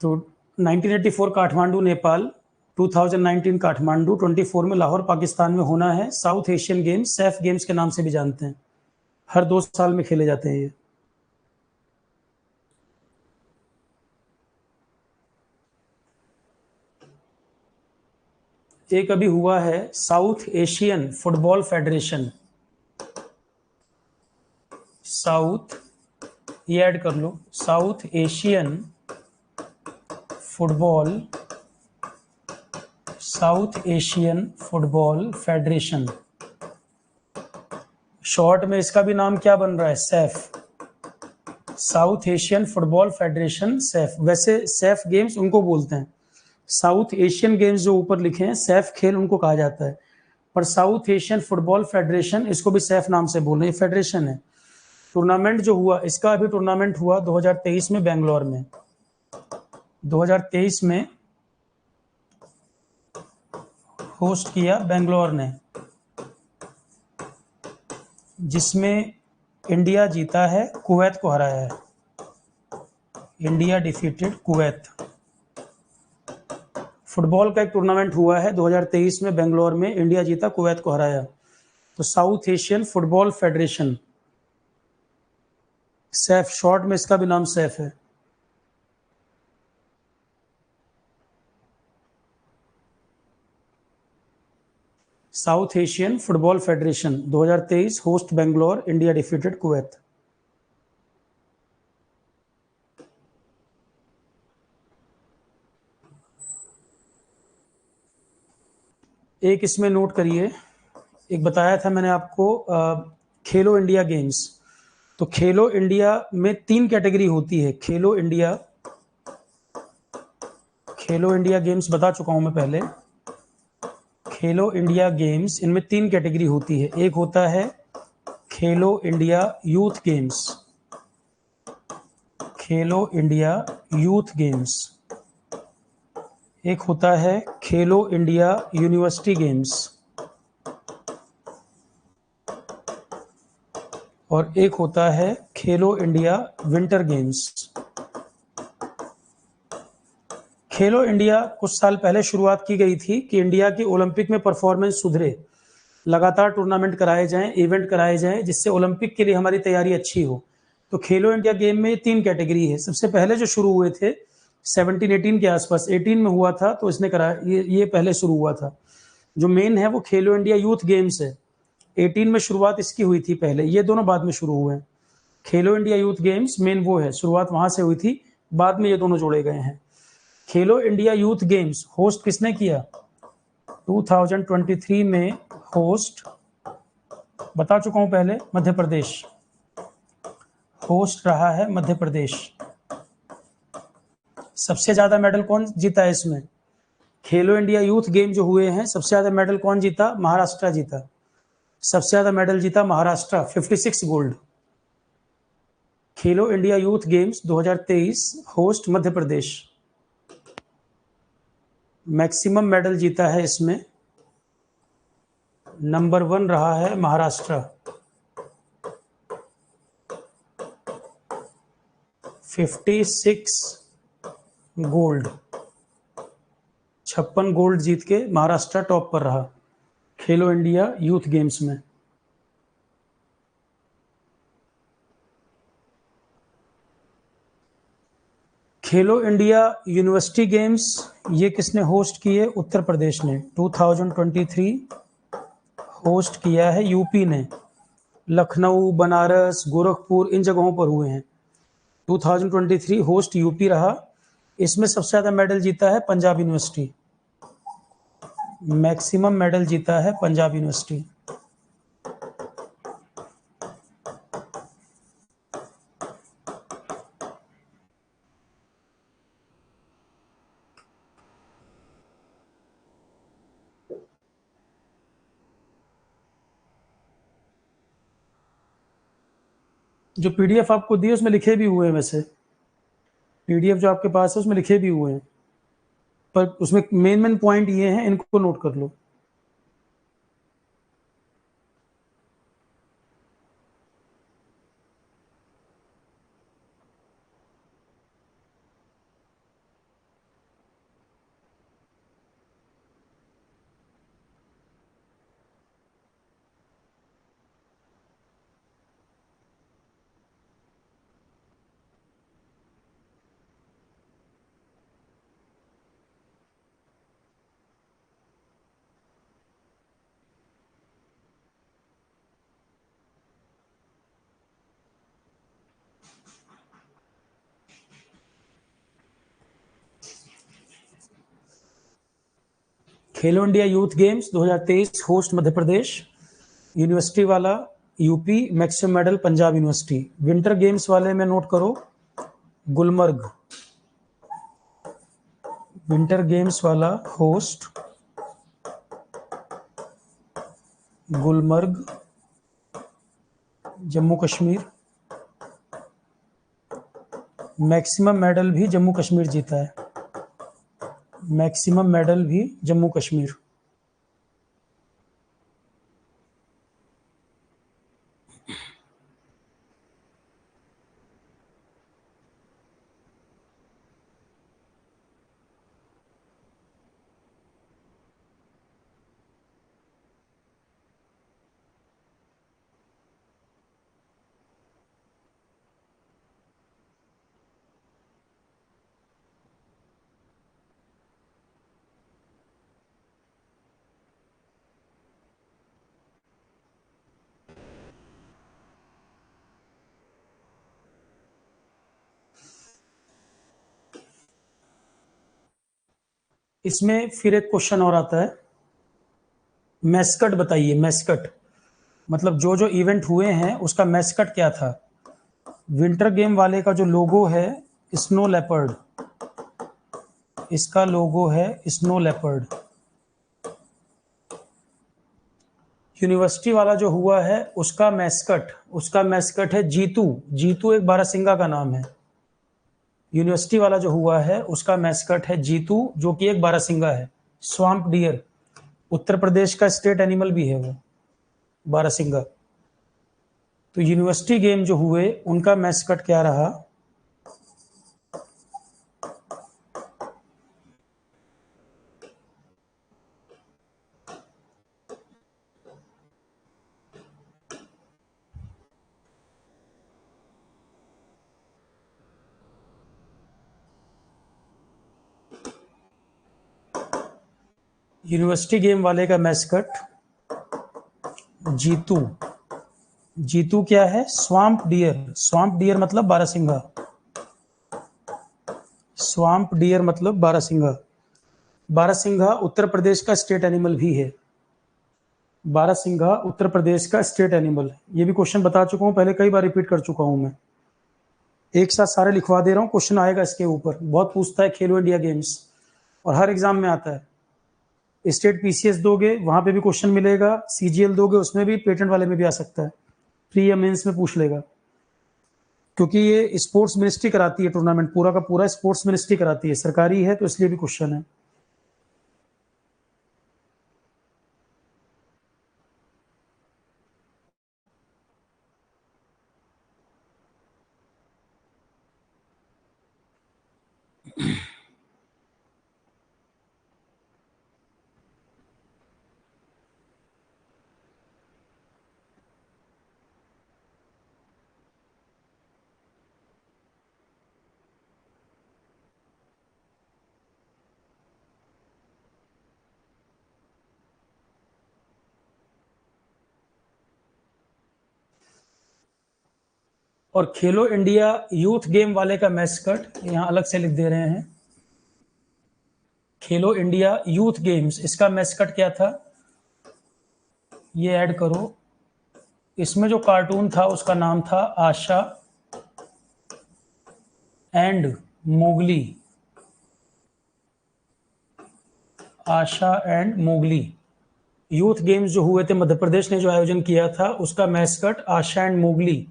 Speaker 1: तो 1984 काठमांडू नेपाल, 2019 काठमांडू, 24 में लाहौर पाकिस्तान में होना है। South Asian games, SAF games के नाम से भी जानते हैं, हर 2 साल में खेले जाते हैं ये। एक अभी हुआ है South Asian football federation, south, ये ऐड कर लो, South Asian football, South Asian football federation, short में इसका भी नाम क्या बन रहा है, SAFF, South Asian football federation, SAFF. वैसे सैफ गेम्स उनको बोलते हैं, साउथ एशियन गेम्स जो ऊपर लिखे हैं सैफ खेल उनको कहा जाता है, पर साउथ एशियन फुटबॉल फेडरेशन इसको भी सैफ नाम से बोल रहे हैं, फेडरेशन है। टूर्नामेंट जो हुआ, इसका अभी टूर्नामेंट हुआ 2023 में बेंगलोर में, 2023 में होस्ट किया बेंगलोर ने, जिसमें इंडिया जीता है, कुवैत को हराया है। India defeated Kuwait. फुटबॉल का एक टूर्नामेंट हुआ है 2023 में बेंगलोर में, इंडिया जीता, कुवैत को हराया। तो south Asian football federation, Saif, short में इसका भी नाम सैफ है। South Asian football federation 2023 host Bangalore, India defeated Kuwait. एक इसमें नोट करिए, एक बताया था मैंने आपको खेलो इंडिया गेम्स। तो खेलो इंडिया में 3 कैटेगरी होती है, खेलो इंडिया, खेलो इंडिया गेम्स बता चुका हूं मैं पहले। खेलो इंडिया गेम्स, इनमें 3 कैटेगरी होती है। एक होता है खेलो इंडिया यूथ गेम्स, खेलो इंडिया यूथ गेम्स। एक होता है खेलो इंडिया यूनिवर्सिटी गेम्स, और एक होता है खेलो इंडिया विंटर गेम्स। खेलो इंडिया कुछ साल पहले शुरुआत की गई थी कि इंडिया की ओलंपिक में परफॉर्मेंस सुधरे, लगातार टूर्नामेंट कराए जाएं, इवेंट कराए जाएं, जिससे ओलंपिक के लिए हमारी तैयारी अच्छी हो। तो खेलो इंडिया गेम में 3 कैटेगरी है। सबसे पहले जो शुरू हुए थे 17-18 के आसपास, 18 में हुआ था तो इसने कराया, ये पहले शुरू हुआ था। जो मेन है वो खेलो इंडिया यूथ गेम्स है, 18 में शुरुआत इसकी हुई थी पहले, ये दोनों बाद में शुरू हुए हैं। खेलो इंडिया यूथ गेम्स मेन वो है, शुरुआत वहां से हुई थी, बाद में ये दोनों जोड़े गए हैं। खेलो इंडिया यूथ गेम्स होस्ट किसने किया, 2023 में होस्ट, बता चुका हूं पहले, मध्य प्रदेश होस्ट रहा है, मध्य प्रदेश। सबसे ज्यादा मेडल कौन जीता है इसमें, खेलो इंडिया यूथ गेम जो हुए हैं सबसे ज्यादा मेडल कौन जीता, महाराष्ट्र जीता, सबसे ज्यादा मेडल जीता महाराष्ट्र, 56 गोल्ड। खेलो India youth games 2023 host Madhya Pradesh. Maximum medal जीता है इसमें, नंबर 1 रहा है महाराष्ट्र, 56 गोल्ड, 56 गोल्ड जीत के महाराष्ट्र टॉप पर रहा खेलो इंडिया यूथ गेम्स में। खेलो इंडिया यूनिवर्सिटी गेम्स, ये किसने होस्ट किए, उत्तर प्रदेश ने, 2023 होस्ट किया है यूपी ने, लखनऊ, बनारस, गोरखपुर, इन जगहों पर हुए हैं। 2023 होस्ट यूपी रहा। इसमें सबसे ज्यादा मेडल जीता है पंजाब यूनिवर्सिटी, मैक्सिमम मेडल जीता है पंजाब यूनिवर्सिटी। जो पीडीएफ आपको दी है उसमें लिखे भी हुए हैं, वैसे पीडीएफ जो आपके पास है उसमें लिखे भी हुए हैं, पर उसमें मेन मेन पॉइंट ये हैं, इनको नोट कर लो। खेलो India youth games 2023 host Madhya Pradesh, university वाला UP, maximum medal Punjab university. Winter games वाले में नोट करो गुलमर्ग, विंटर गेम्स वाला host Gulmarg Jammu Kashmir. Maximum medal भी जम्मू कश्मीर जीता है, मैक्सिमम मेडल भी जम्मू कश्मीर। इसमें फिर एक क्वेश्चन और आता है, मैस्कट बताइए। मैस्कट मतलब जो जो इवेंट हुए हैं उसका मैस्कट क्या था। विंटर गेम वाले का जो लोगो है स्नो लेपर्ड, इसका लोगो है स्नो लेपर्ड। यूनिवर्सिटी वाला जो हुआ है उसका मैस्कट है जीतू। जीतू एक बारहसिंगा का नाम है। यूनिवर्सिटी वाला जो हुआ है उसका मैस्कट है जीतू, जो कि एक बारहसिंगा है। स्वाम्प डियर उत्तर प्रदेश का स्टेट एनिमल भी है वो, बारहसिंगा। तो यूनिवर्सिटी गेम जो हुए उनका मैस्कट क्या रहा। यूनिवर्सिटी गेम वाले का मैस्कट जीतू। जीतू क्या है, स्वाम्प डियर। स्वाम्प डियर मतलब बारहसिंगा, स्वाम्प डियर मतलब बारहसिंगा। बारहसिंगा उत्तर प्रदेश का स्टेट एनिमल भी है। बारहसिंगा उत्तर प्रदेश का स्टेट एनिमल। ये भी क्वेश्चन बता चुका हूं पहले, कई बार रिपीट कर चुका हूं मैं। एक साथ सारे लिखवा दे रहा हूं, क्वेश्चन आएगा इसके ऊपर। बहुत पूछता है खेलो इंडिया गेम्स और हर एग्जाम में आता है। स्टेट पीसीएस दोगे वहां पे भी क्वेश्चन मिलेगा, सीजीएल दोगे उसमें भी, पेटेंट वाले में भी आ सकता है, प्री या मेंस में पूछ लेगा। क्योंकि ये स्पोर्ट्स मिनिस्ट्री कराती है टूर्नामेंट, पूरा का पूरा स्पोर्ट्स मिनिस्ट्री कराती है, सरकारी है तो इसलिए भी क्वेश्चन है। और खेलो इंडिया यूथ गेम वाले का मैस्कट यहां अलग से लिख दे रहे हैं। खेलो इंडिया यूथ गेम्स, इसका मैस्कट क्या था ये ऐड करो। इसमें जो कार्टून था उसका नाम था Asha and Mowgli. Asha and Mowgli youth games जो हुए थे, मध्य प्रदेश ने जो आयोजन किया था, उसका मैस्कट आशा एंड मोगली।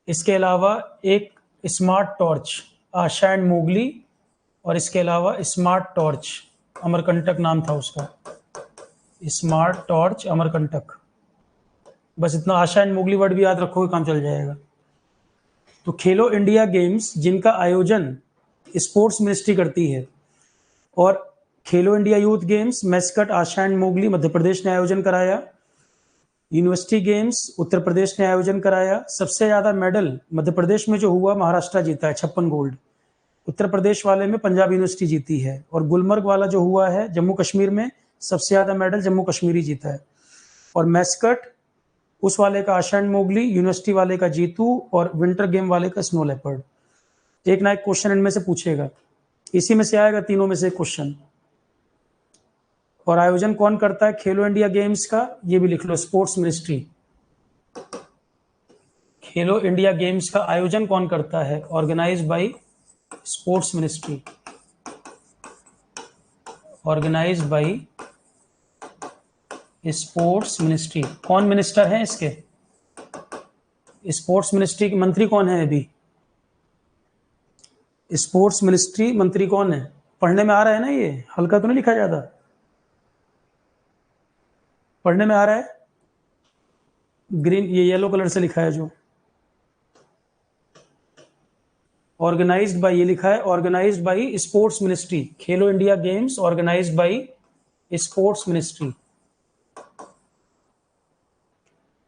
Speaker 1: इसके अलावा एक smart torch, Asha and Mowgli, और इसके अलावा स्मार्ट टॉर्च, अमरकंटक नाम था उसका, स्मार्ट टॉर्च अमरकंटक। बस इतना, आशा एंड मोगली वर्ड भी याद रखोगे काम चल जाएगा। तो खेलो इंडिया गेम्स जिनका आयोजन स्पोर्ट्स मिनिस्ट्री करती है, और Khelo India youth games mascot Asha and Mowgli Madhya Pradesh ने आयोजन कराया। यूनिवर्सिटी गेम्स उत्तर प्रदेश ने आयोजन कराया। सबसे ज्यादा मेडल मध्य प्रदेश में जो हुआ, महाराष्ट्र जीता है 56 गोल्ड। उत्तर प्रदेश वाले में पंजाब यूनिवर्सिटी जीती है। और गुलमर्ग वाला जो हुआ है जम्मू कश्मीर में, सबसे ज्यादा मेडल जम्मू कश्मीरी जीता है। और मैस्कट उस वाले का आशा एंड मोगली, यूनिवर्सिटी वाले का जीतू, और विंटर गेम वाले का स्नो लेपर्ड। एक ना एक क्वेश्चन इनमें से पूछेगा, इसी में से आएगा तीनों में से क्वेश्चन। और आयोजन कौन करता है खेलो इंडिया गेम्स का, ये भी लिख लो, sports ministry. Khelo India games का आयोजन कौन करता है, organise by sports ministry, organise by sports ministry. कौन मिनिस्टर है इसके, स्पोर्ट्स मिनिस्ट्री के मंत्री कौन है अभी, स्पोर्ट्स मिनिस्ट्री मंत्री कौन है? पढ़ने में आ रहा है ना, ये हल्का तो नहीं लिखा जाता, पढ़ने में आ रहा है। ग्रीन, ये येलो कलर से लिखा है जो, ऑर्गेनाइज्ड बाय, ये लिखा है organised by sports ministry, Khelo India games organised by sports ministry.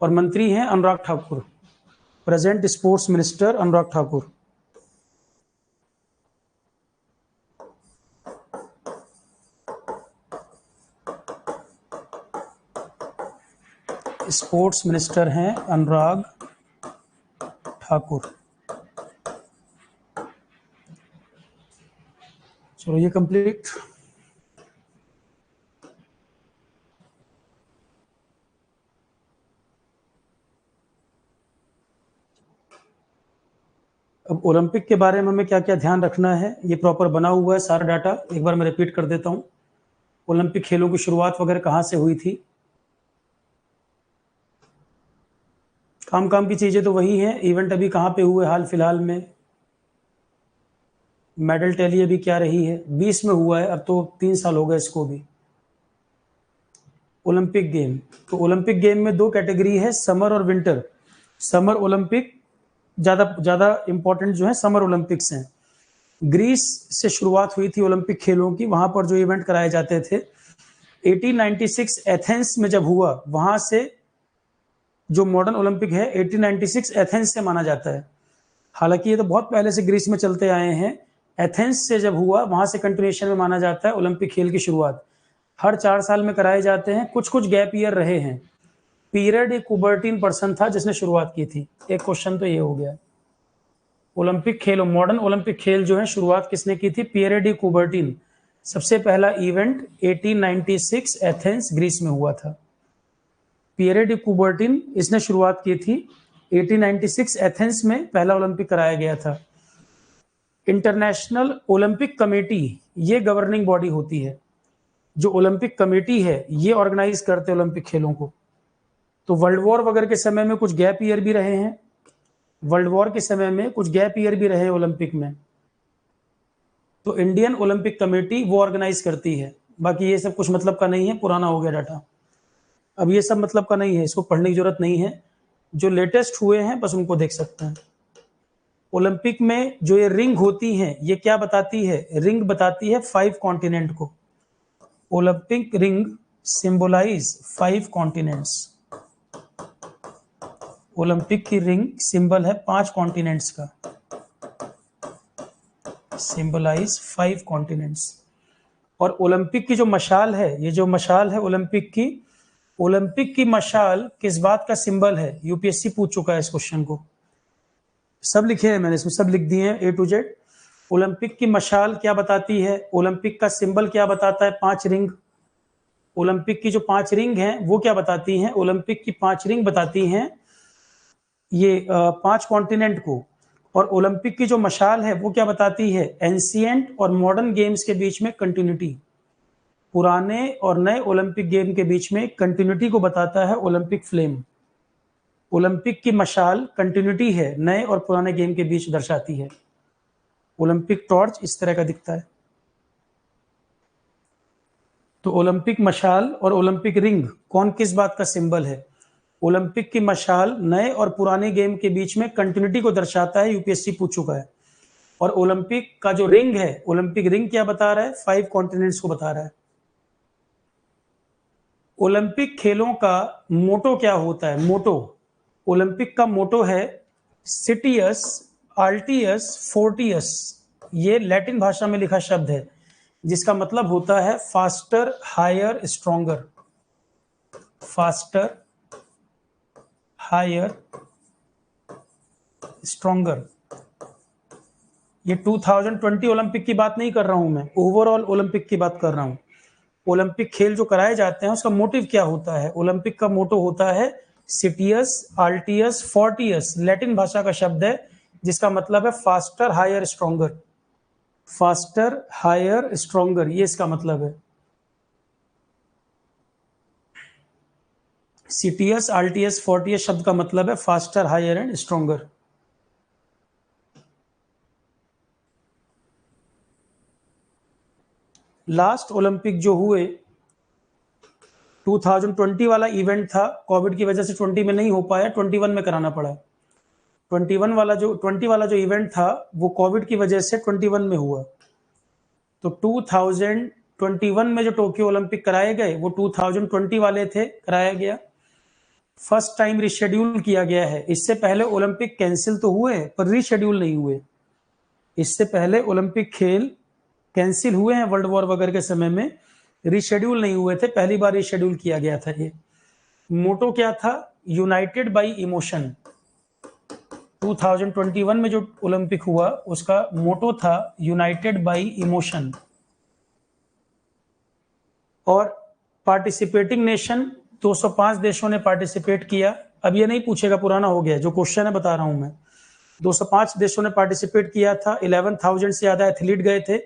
Speaker 1: और मंत्री हैं Anurag Thakur, present sports minister Anurag Thakur. Sports minister हैं अनुराग ठाकुर। चलो ये कंप्लीट। अब ओलंपिक के बारे में हमें क्या क्या ध्यान रखना है, ये प्रॉपर बना हुआ है सारा डाटा, एक बार मैं रिपीट कर देता हूँ। ओलंपिक खेलों की शुरुआत वगैरह कहाँ से हुई थी, काम की चीजें तो वही हैं। इवेंट अभी कहाँ पे हुए हाल फिलहाल में, मेडल टैली अभी क्या रही है, 20 में हुआ है, अब तो 3 साल हो गए इसको भी। ओलंपिक गेम, तो ओलंपिक गेम में 2 कैटेगरी है, समर और विंटर। समर ओलंपिक ज़्यादा इंपॉर्टेंट जो है समर ओलंपिक्स हैं। ग्रीस से शुरुआत हुई थी ओलंपिक खेलों की, वहां पर जो इवेंट कराए जाते थे 1896 एथेंस में जब हुआ, वहां से जो मॉडर्न ओलंपिक है 1896 एथेंस से माना जाता है। हालांकि ये तो बहुत पहले से ग्रीस में चलते आए हैं, एथेंस से जब हुआ वहां से कंटिन्यूएशन में माना जाता है ओलंपिक खेल की शुरुआत। हर 4 साल में कराए जाते हैं, कुछ कुछ गैप ईयर रहे हैं। पीरियड एक कुबर्टीन पर्सन था जिसने शुरुआत की थी। एक क्वेश्चन तो ये हो गया। ओलंपिक खेल, मॉडर्न ओलंपिक खेल जो है शुरुआत किसने की थी, पियरे डी कुबर्टीन। सबसे पहला इवेंट 1896 एथेंस ग्रीस में हुआ था। पियरे डी कुबर्टीन इसने शुरुआत की थी, 1896 एथेंस में पहला ओलंपिक कराया गया था। इंटरनेशनल ओलंपिक कमेटी ये गवर्निंग बॉडी होती है, जो ओलंपिक कमेटी है ये ऑर्गेनाइज करते हैं ओलंपिक खेलों को। तो वर्ल्ड वॉर वगैरह के समय में कुछ गैप ईयर भी रहे हैं, वर्ल्ड वॉर के समय में कुछ गैप ईयर भी रहे ओलंपिक में, तो इंडियन ओलंपिक कमेटी वो ऑर्गेनाइज करती है। बाकी ये सब कुछ मतलब का नहीं है, पुराना हो गया डाटा, अब ये सब मतलब का नहीं है, इसको पढ़ने की जरूरत नहीं है। जो लेटेस्ट हुए हैं बस उनको देख सकते हैं। ओलंपिक में जो ये रिंग होती हैं ये क्या बताती है, रिंग बताती है 5 कॉन्टिनेंट को। Olympic ring symbolise 5 continents. Olympic की रिंग सिंबल है 5 कॉन्टिनेंट्स का, सिंबलाइज 5 कॉन्टिनेंट्स। और ओलंपिक की जो मशाल है, ये जो मशाल है ओलंपिक की, ओलंपिक की मशाल किस बात का सिंबल है, यूपीएससी पूछ चुका है इस क्वेश्चन को, सब लिखे हैं मैंने इसमें, सब लिख दिए हैं ए टू जेड। ओलंपिक की मशाल क्या बताती है, ओलंपिक का सिंबल क्या बताता है, 5 रिंग। ओलंपिक की जो 5 रिंग हैं वो क्या बताती हैं, ओलंपिक की 5 रिंग बताती हैं ये 5 कॉन्टिनेंट को। और ओलंपिक की जो मशाल है वो क्या बताती है, एंशिएंट और मॉडर्न गेम्स के बीच में कंटिन्यूटी। पुराने और नए ओलंपिक गेम के बीच में कंटिन्यूटी को बताता है ओलंपिक फ्लेम। ओलंपिक की मशाल कंटिन्यूटी है, नए और पुराने गेम के बीच दर्शाती है। ओलंपिक टॉर्च इस तरह का दिखता है। तो ओलंपिक मशाल और ओलंपिक रिंग कौन किस बात का सिंबल है, ओलंपिक की मशाल नए और पुराने गेम के बीच में कंटिन्यूटी को दर्शाता है, यूपीएससी पूछ चुका है। और ओलंपिक का जो रिंग है, ओलंपिक रिंग क्या बता रहा है, 5 कॉन्टिनेंट्स को बता रहा है। ओलंपिक खेलों का मोटो क्या होता है, मोटो, ओलंपिक का मोटो है सिटियस आल्टियस फोर्टियस। ये लैटिन भाषा में लिखा शब्द है जिसका मतलब होता है faster higher stronger, faster higher stronger. ये 2020 ओलंपिक की बात नहीं कर रहा हूं मैं, ओवरऑल ओलंपिक की बात कर रहा हूं। ओलंपिक खेल जो कराए जाते हैं उसका मोटिव क्या होता है? ओलंपिक का मोटो होता है सिटियस, आल्टियस, फोर्टियस। लैटिन भाषा का शब्द है जिसका मतलब है faster, higher, stronger. Faster, higher, stronger, ये इसका मतलब है। सिटियस, आल्टियस, फोर्टियस शब्द का मतलब है faster, higher and stronger. Last Olympic जो हुए 2020 वाला इवेंट था, कोविड की वजह से 20 में नहीं हो पाया, 21 में कराना पड़ा। 20 वाला जो इवेंट था वो कोविड की वजह से 21 में हुआ। तो 2021 में जो टोक्यो ओलंपिक कराए गए वो 2020 वाले थे, कराया गया। फर्स्ट टाइम रिशेड्यूल किया गया है। इससे पहले ओलंपिक कैंसिल तो हुए पर रिशेड्यूल नहीं हुए। इससे पहले ओलंपिक खेल कैंसिल हुए हैं वर्ल्ड वॉर वगैरह के समय में, रिशेड्यूल नहीं हुए थे, पहली बार रिशेड्यूल किया गया था ये। मोटो क्या था? United by emotion. 2021 में जो ओलंपिक हुआ उसका मोटो था यूनाइटेड बाई इमोशन। और पार्टिसिपेटिंग नेशन 205 देशों ने पार्टिसिपेट किया। अब ये नहीं पूछेगा, पुराना हो गया, जो क्वेश्चन है बता रहा हूं मैं। 205 देशों ने पार्टिसिपेट किया था। 11,000 से ज्यादा एथलीट गए थे।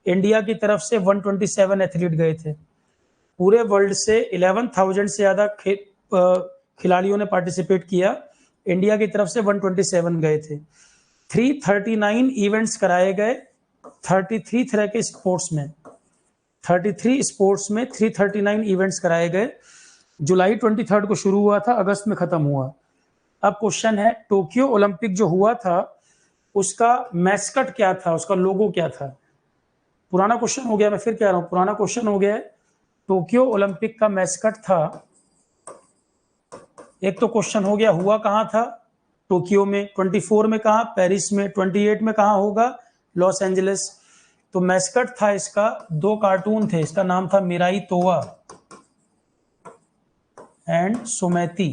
Speaker 1: इंडिया की तरफ से 127 एथलीट गए थे। पूरे वर्ल्ड से 11,000 से ज्यादा खिलाड़ियों ने पार्टिसिपेट किया। इंडिया की तरफ से 127 गए थे। 339 इवेंट्स कराए गए 33 तरह के स्पोर्ट्स में। 33 स्पोर्ट्स में 339 इवेंट्स कराए गए। जुलाई 23 को शुरू हुआ था, अगस्त में खत्म हुआ। अब क्वेश्चन है, टोक्यो ओलंपिक जो हुआ था उसका मैस्कट क्या था, उसका लोगो क्या था? पुराना क्वेश्चन हो गया, मैं फिर कह रहा हूं, पुराना क्वेश्चन हो गया। टोक्यो ओलंपिक का मैस्कट था, एक तो क्वेश्चन हो गया हुआ कहां था, टोक्यो में। 24 में कहा, पेरिस में। 28 में कहा होगा, लॉस एंजलिस। तो मैस्कट था इसका, दो कार्टून थे, इसका नाम था मिराई तोवा एंड सोमैती।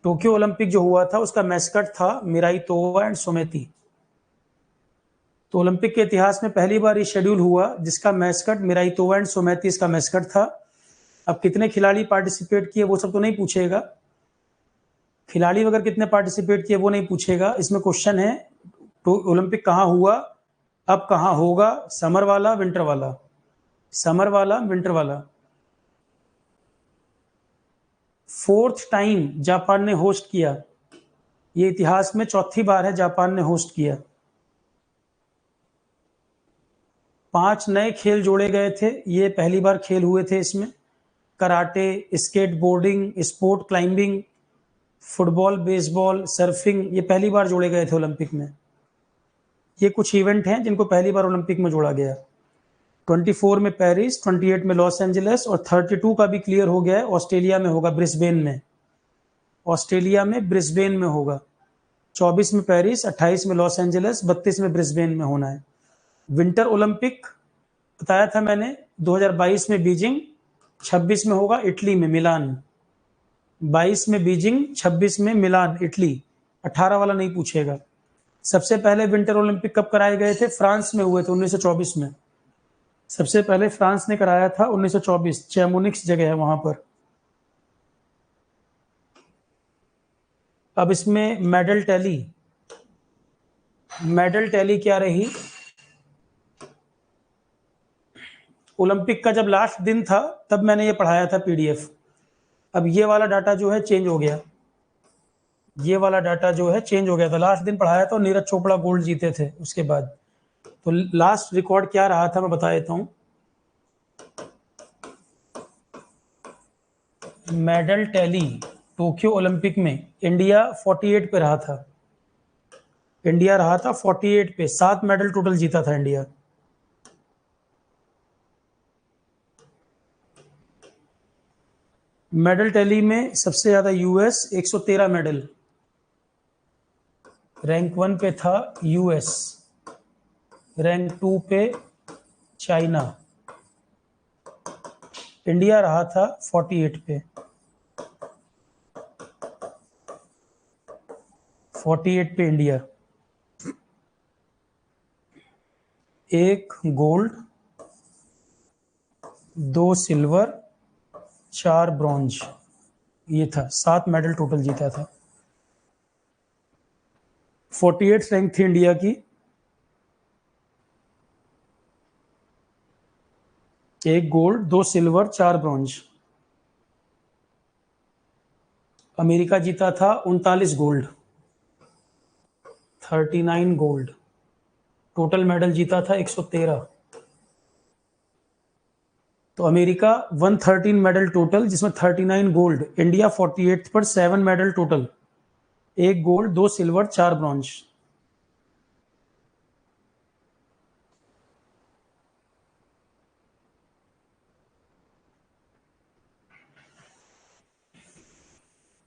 Speaker 1: टोक्यो ओलंपिक जो हुआ था उसका मैस्कट था मिराई तोवा एंड सोमैती। तो ओलंपिक के इतिहास में पहली बार ये शेड्यूल हुआ जिसका मैस्कट मिराई तोवा एंड सोमैती इसका मैस्कट था। अब कितने खिलाड़ी पार्टिसिपेट किए वो सब तो नहीं पूछेगा, खिलाड़ी वगैरह कितने पार्टिसिपेट किए वो नहीं पूछेगा। इसमें क्वेश्चन है तो ओलंपिक कहाँ हुआ, अब कहाँ होगा, समर वाला, विंटर वाला, समर वाला, विंटर वाला। फोर्थ टाइम जापान ने होस्ट किया, ये इतिहास में चौथी बार है जापान ने होस्ट किया। 5 नए खेल जोड़े गए थे, ये पहली बार खेल हुए थे इसमें। Karate, skateboarding, sport climbing, football, baseball, surfing, ये पहली बार जोड़े गए थे ओलंपिक में। ये कुछ इवेंट हैं जिनको पहली बार ओलंपिक में जोड़ा गया। 24 में पेरिस, 28 में लॉस एंजलिस और 32 का भी क्लियर हो गया है, ऑस्ट्रेलिया में होगा, ब्रिस्बेन में। ऑस्ट्रेलिया में ब्रिस्बेन में होगा। 24 में पेरिस, 28 में लॉस एंजलिस, 32 में ब्रिस्बेन में होना है। विंटर ओलंपिक बताया था मैंने 2022 में बीजिंग, 26 में होगा इटली में मिलान। 22 में बीजिंग, 26 में मिलान इटली। 18 वाला नहीं पूछेगा। सबसे पहले विंटर ओलंपिक कब कराए गए थे? फ्रांस में हुए थे 1924 में। सबसे पहले फ्रांस ने कराया था 1924, चैमोनिक्स जगह है वहां पर। अब इसमें मेडल टैली, मेडल टैली क्या रही? ओलंपिक का जब लास्ट दिन था तब मैंने ये पढ़ाया था पीडीएफ। अब ये वाला डाटा जो है चेंज हो गया, ये वाला डाटा जो है चेंज हो गया था। लास्ट दिन पढ़ाया था और नीरज चोपड़ा गोल्ड जीते थे उसके बाद। तो लास्ट रिकॉर्ड क्या रहा था मैं बता देता हूं। मेडल टैली टोक्यो ओलंपिक में इंडिया 48 पे रहा था। इंडिया रहा था 48 पे, 7 मेडल टोटल जीता था इंडिया। मेडल टैली में सबसे ज्यादा यूएस 113 मेडल, रैंक 1 पे था यूएस, रैंक 2 पे चाइना, इंडिया रहा था 48 पे। 48 पे इंडिया। एक गोल्ड, 2 सिल्वर 4 ब्रॉन्ज, ये था 7 मेडल टोटल जीता था। 48 रैंक थी इंडिया की। एक गोल्ड 2 सिल्वर 4 ब्रॉन्ज। अमेरिका जीता था 39 गोल्ड, 39 गोल्ड। टोटल मेडल जीता था 113। तो अमेरिका 113 मेडल टोटल, जिसमें 39 गोल्ड। इंडिया 48 पर 7 मेडल टोटल, एक गोल्ड 2 सिल्वर 4 ब्रॉन्ज।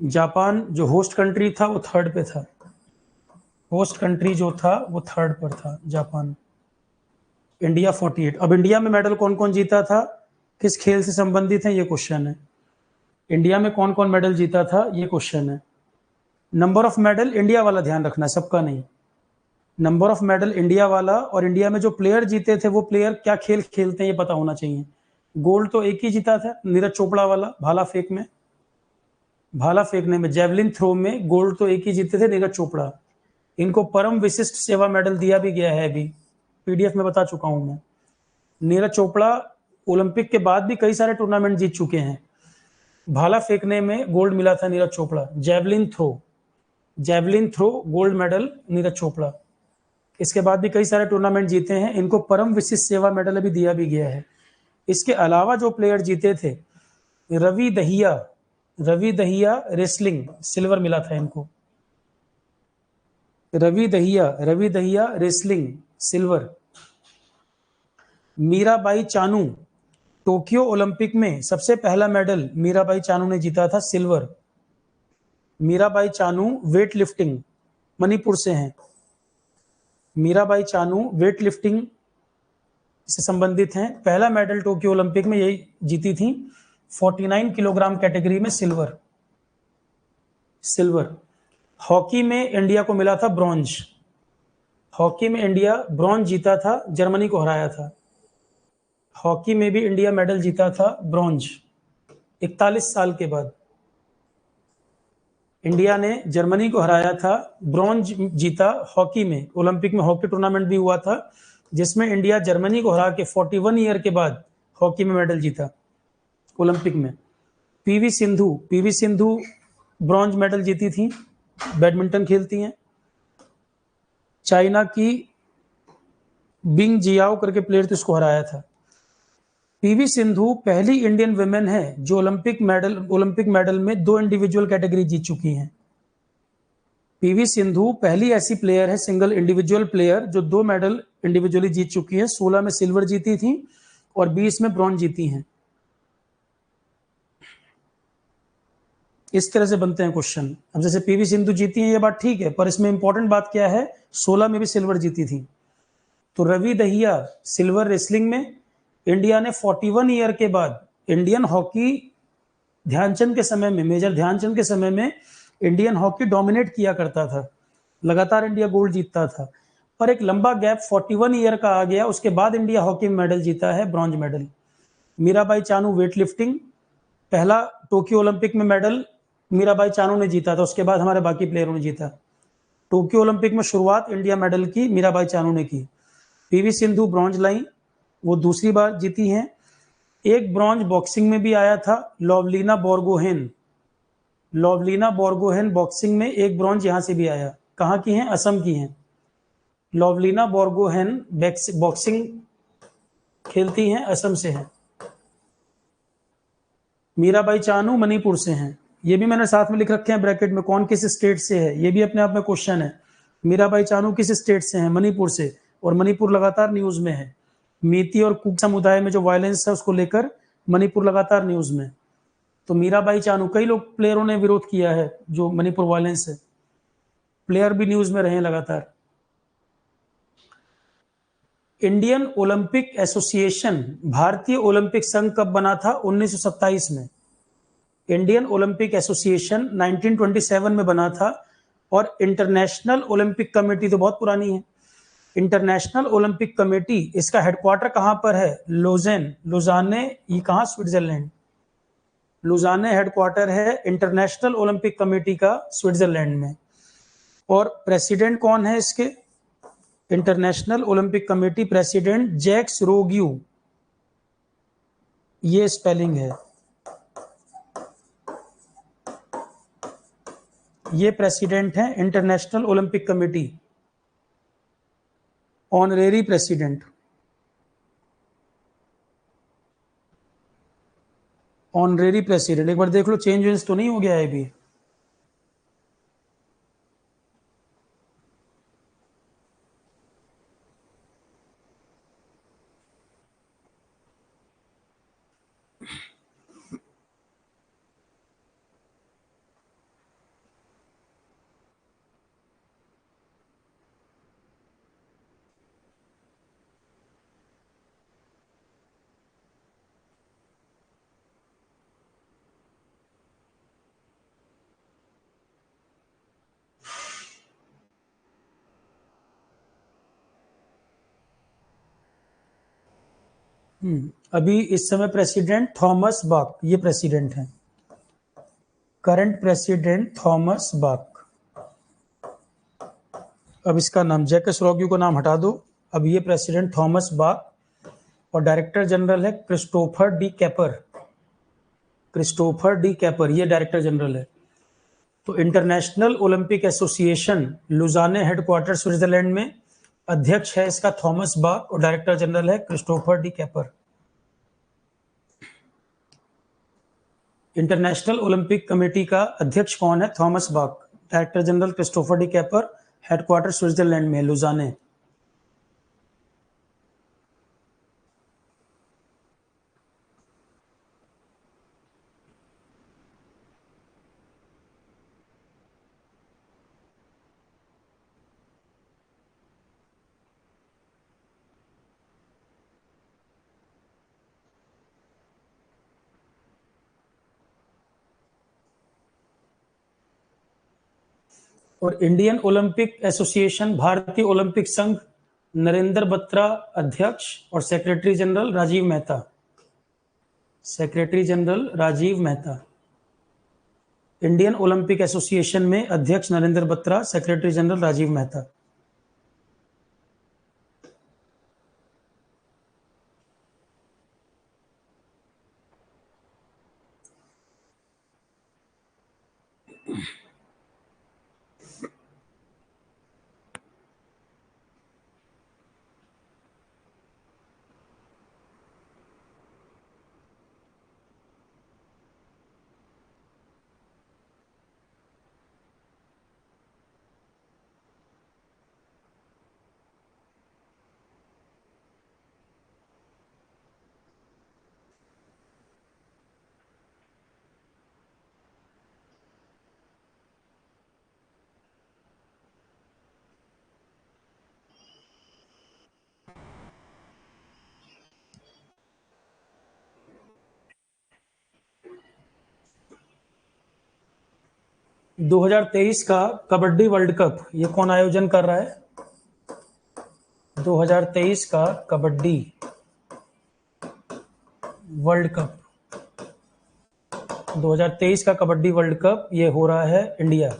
Speaker 1: जापान जो होस्ट कंट्री था वो 3rd पे था। होस्ट कंट्री जो था वो 3rd पर था जापान। इंडिया 48। अब इंडिया में मेडल कौन कौन जीता था, किस खेल से संबंधित है, ये क्वेश्चन है। इंडिया में कौन कौन मेडल जीता था, ये क्वेश्चन है। नंबर ऑफ मेडल इंडिया वाला ध्यान रखना, सबका नहीं। नंबर ऑफ मेडल इंडिया वाला, और इंडिया में जो प्लेयर जीते थे वो प्लेयर क्या खेल खेलते हैं ये पता होना चाहिए। गोल्ड तो एक ही जीता था, नीरज चोपड़ा वाला भाला फेंक में, भाला फेंकने में, जेवलिन थ्रो में गोल्ड तो एक ही जीते थे, नीरज चोपड़ा। इनको परम विशिष्ट सेवा मेडल दिया भी गया है, अभी पीडीएफ में बता चुका हूं मैं। नीरज चोपड़ा ओलंपिक के बाद भी कई सारे टूर्नामेंट जीत चुके हैं। भाला फेंकने में गोल्ड मिला था Neeraj Chopra. Javelin throw gold medal Neeraj Chopra. इसके बाद भी कई सारे टूर्नामेंट जीते हैं, इनको परम विशिष्ट सेवा मेडल अभी दिया भी गया है। इसके अलावा जो प्लेयर जीते थे, रवि दहिया रेसलिंग, सिल्वर मिला था इनको। Ravi Dahiya wrestling, silver. Mirabai Chanu, Tokyo Olympic में सबसे पहला मेडल मीराबाई चानू ने जीता था, silver. Mirabai Chanu weightlifting, Manipur से हैं। मीराबाई चानू वेट लिफ्टिंग से संबंधित हैं। पहला मेडल टोक्यो ओलंपिक में यही जीती थी, 49 किलोग्राम कैटेगरी में, सिल्वर। हॉकी में इंडिया को मिला था ब्रॉन्ज। हॉकी में इंडिया ब्रॉन्ज जीता था, जर्मनी को हराया था। हॉकी में भी इंडिया मेडल जीता था, ब्रॉन्ज। 41 साल के बाद इंडिया ने जर्मनी को हराया था, ब्रॉन्ज जीता हॉकी में। ओलंपिक में हॉकी टूर्नामेंट भी हुआ था, जिसमें इंडिया जर्मनी को हरा के 41 ईयर के बाद हॉकी में मेडल जीता ओलंपिक में। पीवी सिंधु ब्रॉन्ज मेडल जीती थी, बैडमिंटन खेलती हैं। चाइना की बिंग जियाओ करके प्लेयर तो इसको हराया था। पीवी सिंधु पहली इंडियन वुमेन है जो ओलंपिक मेडल में 2 इंडिविजुअल कैटेगरी जीत चुकी हैं। पीवी सिंधु पहली ऐसी प्लेयर है, सिंगल इंडिविजुअल प्लेयर, जो 2 मेडल इंडिविजुअली जीत चुकी है। 16 में सिल्वर जीती थी और 20 में ब्रॉन्ज जीती हैं। इस तरह से बनते हैं क्वेश्चन। अब जैसे पीवी सिंधु जीती हैं, ये बात ठीक है, पर इसमें इंपॉर्टेंट बात क्या है, 16 में भी सिल्वर जीती थी। तो रवि दहिया सिल्वर रेसलिंग में। इंडिया ने 41 ईयर के बाद, इंडियन हॉकी ध्यानचंद के समय में, मेजर ध्यानचंद के समय में इंडियन हॉकी डोमिनेट किया करता था, लगातार इंडिया गोल्ड जीतता था। पर एक लंबा गैप 41 ईयर का आ गया, उसके बाद इंडिया हॉकी में मेडल जीता है, bronze medal. Mirabai Chanu weight lifting, पहला टोक्यो ओलंपिक में मेडल मीराबाई चानू ने जीता था, उसके बाद हमारे बाकी प्लेयरों ने जीता। टोक्यो ओलंपिक में शुरुआत इंडिया मेडल की मीराबाई चानू ने की। पीवी सिंधु ब्रॉन्ज लाई, वो दूसरी बार जीती हैं। एक ब्रॉन्ज बॉक्सिंग में भी आया था, लोवलिना बोर्गोहेन बॉक्सिंग में एक ब्रॉन्ज यहां से भी आया। कहां की हैं, असम की हैं। लोवलिना बोर्गोहेन बॉक्सिंग खेलती हैं, असम से हैं। मीराबाई चानू मणिपुर से हैं। ये भी मैंने साथ में लिख रखे हैं ब्रैकेट में, कौन किस स्टेट से है, ये भी अपने आप में क्वेश्चन है। मीराबाई चानू किस स्टेट से हैं, मणिपुर से, और मणिपुर लगातार न्यूज में है। मीती और कुक समुदाय में जो वायलेंस है उसको लेकर मणिपुर लगातार न्यूज में। तो मीराबाई चानू, कई लोग प्लेयरों ने विरोध किया है जो मणिपुर वायलेंस है, प्लेयर भी न्यूज में रहे लगातार। इंडियन ओलंपिक एसोसिएशन, भारतीय ओलंपिक संघ कब बना था, 1927 में। इंडियन ओलंपिक एसोसिएशन 1927 में बना था। और इंटरनेशनल ओलंपिक कमेटी तो बहुत पुरानी है, इंटरनेशनल ओलंपिक कमेटी, इसका हेडक्वार्टर कहां पर है? लुजाने, ये कहां? स्विट्जरलैंड। लुजाने हेडक्वार्टर है इंटरनेशनल ओलंपिक कमेटी का, स्विट्जरलैंड में। और प्रेसिडेंट कौन है इसके? International Olympic Committee president Jacques Rogge, ये स्पेलिंग है। ये प्रेसिडेंट है International Olympic Committee, honorary president. Honorary president, एक बार देख लो चेंज वेंज तो नहीं हो गया है अभी। अभी इस समय प्रेसिडेंट थॉमस बाक, ये प्रेसिडेंट हैं। करंट प्रेसिडेंट थॉमस बाक। अब इसका नाम जैकस रॉग्यू का नाम हटा दो। अब ये प्रेसिडेंट थॉमस बाक और डायरेक्टर जनरल है Christophe De Kepper. Christophe De Kepper ये डायरेक्टर जनरल है। तो International Olympic Association Lausanne headquarter Switzerland में, अध्यक्ष है इसका थॉमस बाक और डायरेक्टर जनरल है Christophe De Kepper. International Olympic Committee का अध्यक्ष कौन है? Thomas Bach, director general Christophe De Kepper, headquarter Switzerland में लुजाने। और इंडियन ओलंपिक एसोसिएशन, भारतीय ओलंपिक संघ, नरेंद्र बत्रा अध्यक्ष और secretary general Rajeev Mehta. Secretary general Rajeev Mehta. Indian Olympic association में अध्यक्ष नरेंद्र बत्रा, सेक्रेटरी जनरल राजीव मेहता। – 2023 का कबड्डी वर्ल्ड कप ये कौन आयोजन कर रहा है? 2023 का कबड्डी वर्ल्ड कप, 2023 का कबड्डी वर्ल्ड कप ये हो रहा है इंडिया।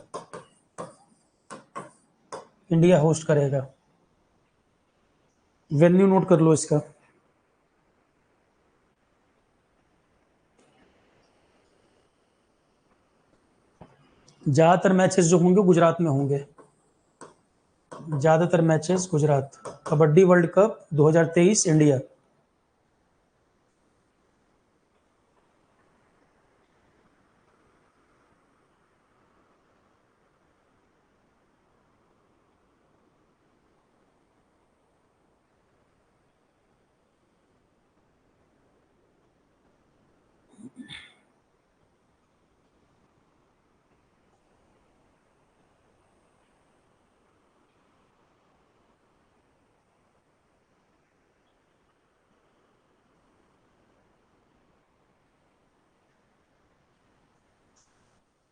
Speaker 1: इंडिया होस्ट करेगा। वेन्यू नोट कर लो इसका। ज्यादातर मैचेस जो होंगे गुजरात में होंगे, ज्यादातर matches Gujarat. Kabaddi world cup 2023 India.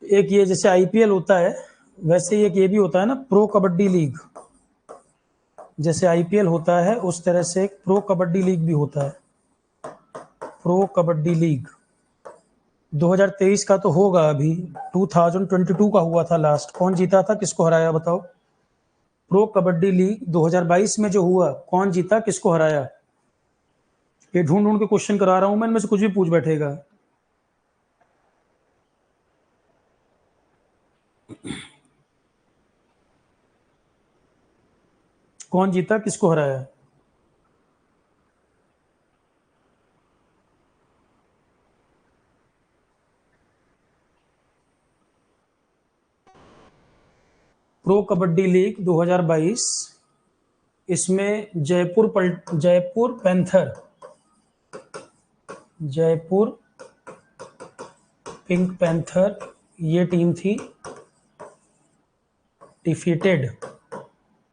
Speaker 1: एक ये जैसे आईपीएल होता है, वैसे एक ये भी होता है ना, प्रो कबड्डी लीग। जैसे आईपीएल होता है उस तरह से एक प्रो कबड्डी लीग भी होता है। प्रो कबड्डी लीग 2023 का तो होगा अभी, 2022 का हुआ था लास्ट। कौन जीता था, किसको हराया बताओ? प्रो कबड्डी लीग 2022 में जो हुआ, कौन जीता, किसको हराया? ये ढूंढ ढूंढ के क्वेश्चन करा रहा हूं मैं, इनमें से कुछ भी पूछ बैठेगा। कौन जीता, किसको हराया? प्रो कबड्डी लीग 2022, इसमें Jaipur panther, Jaipur pink panther ये टीम थी, डिफीटेड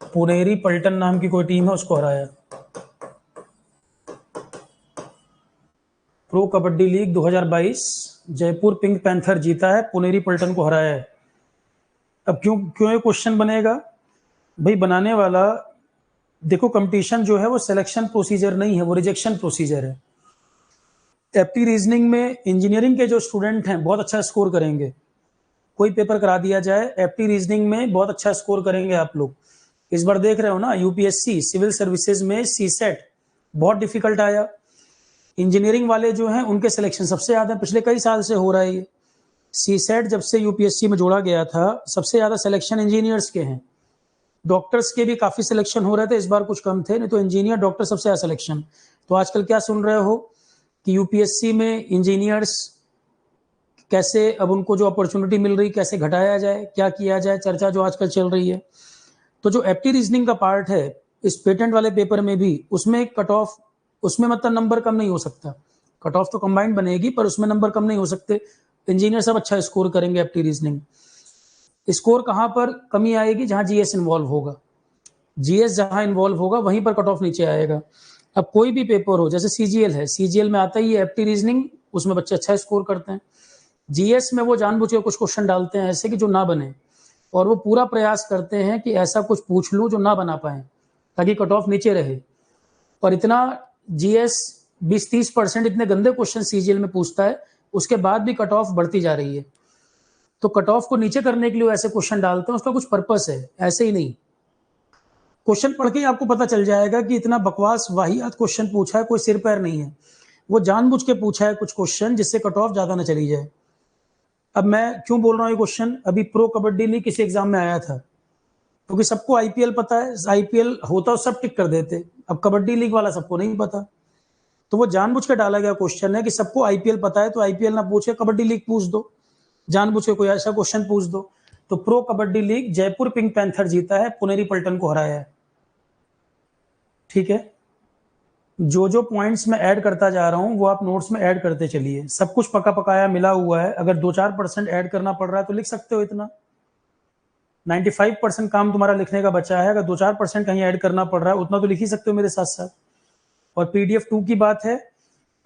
Speaker 1: पुनेरी पल्टन नाम की कोई टीम है, उसको हराया। Pro kabaddi league 2022 Jaipur pink panther जीता है, पुनेरी पल्टन को हराया है। अब क्यों क्यों ये क्वेश्चन बनेगा भाई? बनाने वाला, देखो कंपटीशन जो है वो सिलेक्शन प्रोसीजर नहीं है, वो रिजेक्शन प्रोसीजर है। एप्टी रीजनिंग में इंजीनियरिंग के जो स्टूडेंट हैं बहुत अच्छा स्कोर करेंगे, कोई पेपर करा दिया जाए एप्टी रीजनिंग में बहुत अच्छा स्कोर करेंगे आप लोग। इस बार देख रहे हो ना, यूपीएससी सिविल सर्विसेज में सीसेट बहुत डिफिकल्ट आया। इंजीनियरिंग वाले जो हैं उनके सिलेक्शन सबसे ज्यादा पिछले कई साल से हो रहा है। ये सीसेट जब से यूपीएससी में जोड़ा गया था, सबसे ज्यादा सिलेक्शन इंजीनियर्स के हैं। डॉक्टर्स के भी काफी सिलेक्शन हो रहे थे, इस बार कुछ कम थे, नहीं तो इंजीनियर डॉक्टर सबसे ज्यादा सिलेक्शन। तो आजकल क्या सुन रहे हो कि यूपीएससी में इंजीनियर्स कैसे, अब उनको जो अपॉर्चुनिटी मिल रही कैसे घटाया जाए, क्या किया जाए, चर्चा जो आजकल चल रही है। तो जो एप्टी रीजनिंग का पार्ट है इस पेटेंट वाले पेपर में भी, उसमें कट ऑफ, उसमें मतलब नंबर कम नहीं हो सकता। कट ऑफ तो कंबाइंड बनेगी पर उसमें नंबर कम नहीं हो सकते। इंजीनियर सब अच्छा स्कोर करेंगे एप्टी रीजनिंग। स्कोर कहां पर कमी आएगी? जहां जीएस इन्वॉल्व होगा। जीएस जहां इन्वॉल्व होगा वहीं पर कट ऑफ नीचे आएगा। अब कोई भी पेपर हो, जैसे सीजीएल है, सीजीएल में आता ही है एप्टी रीजनिंग, उसमें बच्चे अच्छा स्कोर करते हैं। जीएस में वो जानबूझ के कुछ क्वेश्चन डालते हैं ऐसे कि जो ना बने, और वो पूरा प्रयास करते हैं कि ऐसा कुछ पूछ लूं जो ना बना पाए, ताकि कट ऑफ नीचे रहे। और इतना जीएस 20-30% इतने गंदे क्वेश्चन सीजीएल में पूछता है, उसके बाद भी कट ऑफ बढ़ती जा रही है। तो कट ऑफ को नीचे करने के लिए ऐसे क्वेश्चन डालते हैं, उसका कुछ पर्पस है, ऐसे ही नहीं। क्वेश्चन पढ़ के ही आपको पता चल जाएगा कि इतना बकवास वाहियात क्वेश्चन पूछा है, कोई सिर पैर नहीं है। वो जानबूझ के पूछा है कुछ क्वेश्चन जिससे कट ऑफ ज्यादा ना चली जाए। अब मैं क्यों बोल रहा हूँ ये क्वेश्चन? अभी प्रो कबड्डी लीग किसी एग्जाम में आया था, क्योंकि सबको आईपीएल पता है, आईपीएल होता तो सब टिक कर देते। अब कबड्डी लीग वाला सबको नहीं पता, तो वो जानबूझ के डाला गया क्वेश्चन है कि सबको आईपीएल पता है तो आईपीएल ना पूछे, कबड्डी लीग पूछ दो, जानबूझ के कोई ऐसा क्वेश्चन पूछ दो। तो pro kabaddi league Jaipur pink panther जीता है, पुनेरी पल्टन को हराया है। ठीक है, जो जो पॉइंट्स मैं ऐड करता जा रहा हूं वो आप नोट्स में ऐड करते चलिए। सब कुछ पका पकाया मिला हुआ है, अगर 2-4% ऐड करना पड़ रहा है तो लिख सकते हो इतना। 95% काम तुम्हारा लिखने का बचा है, अगर 2-4% कहीं ऐड करना पड़ रहा है उतना तो लिख ही सकते हो मेरे साथ साथ। और पीडीएफ 2 की बात है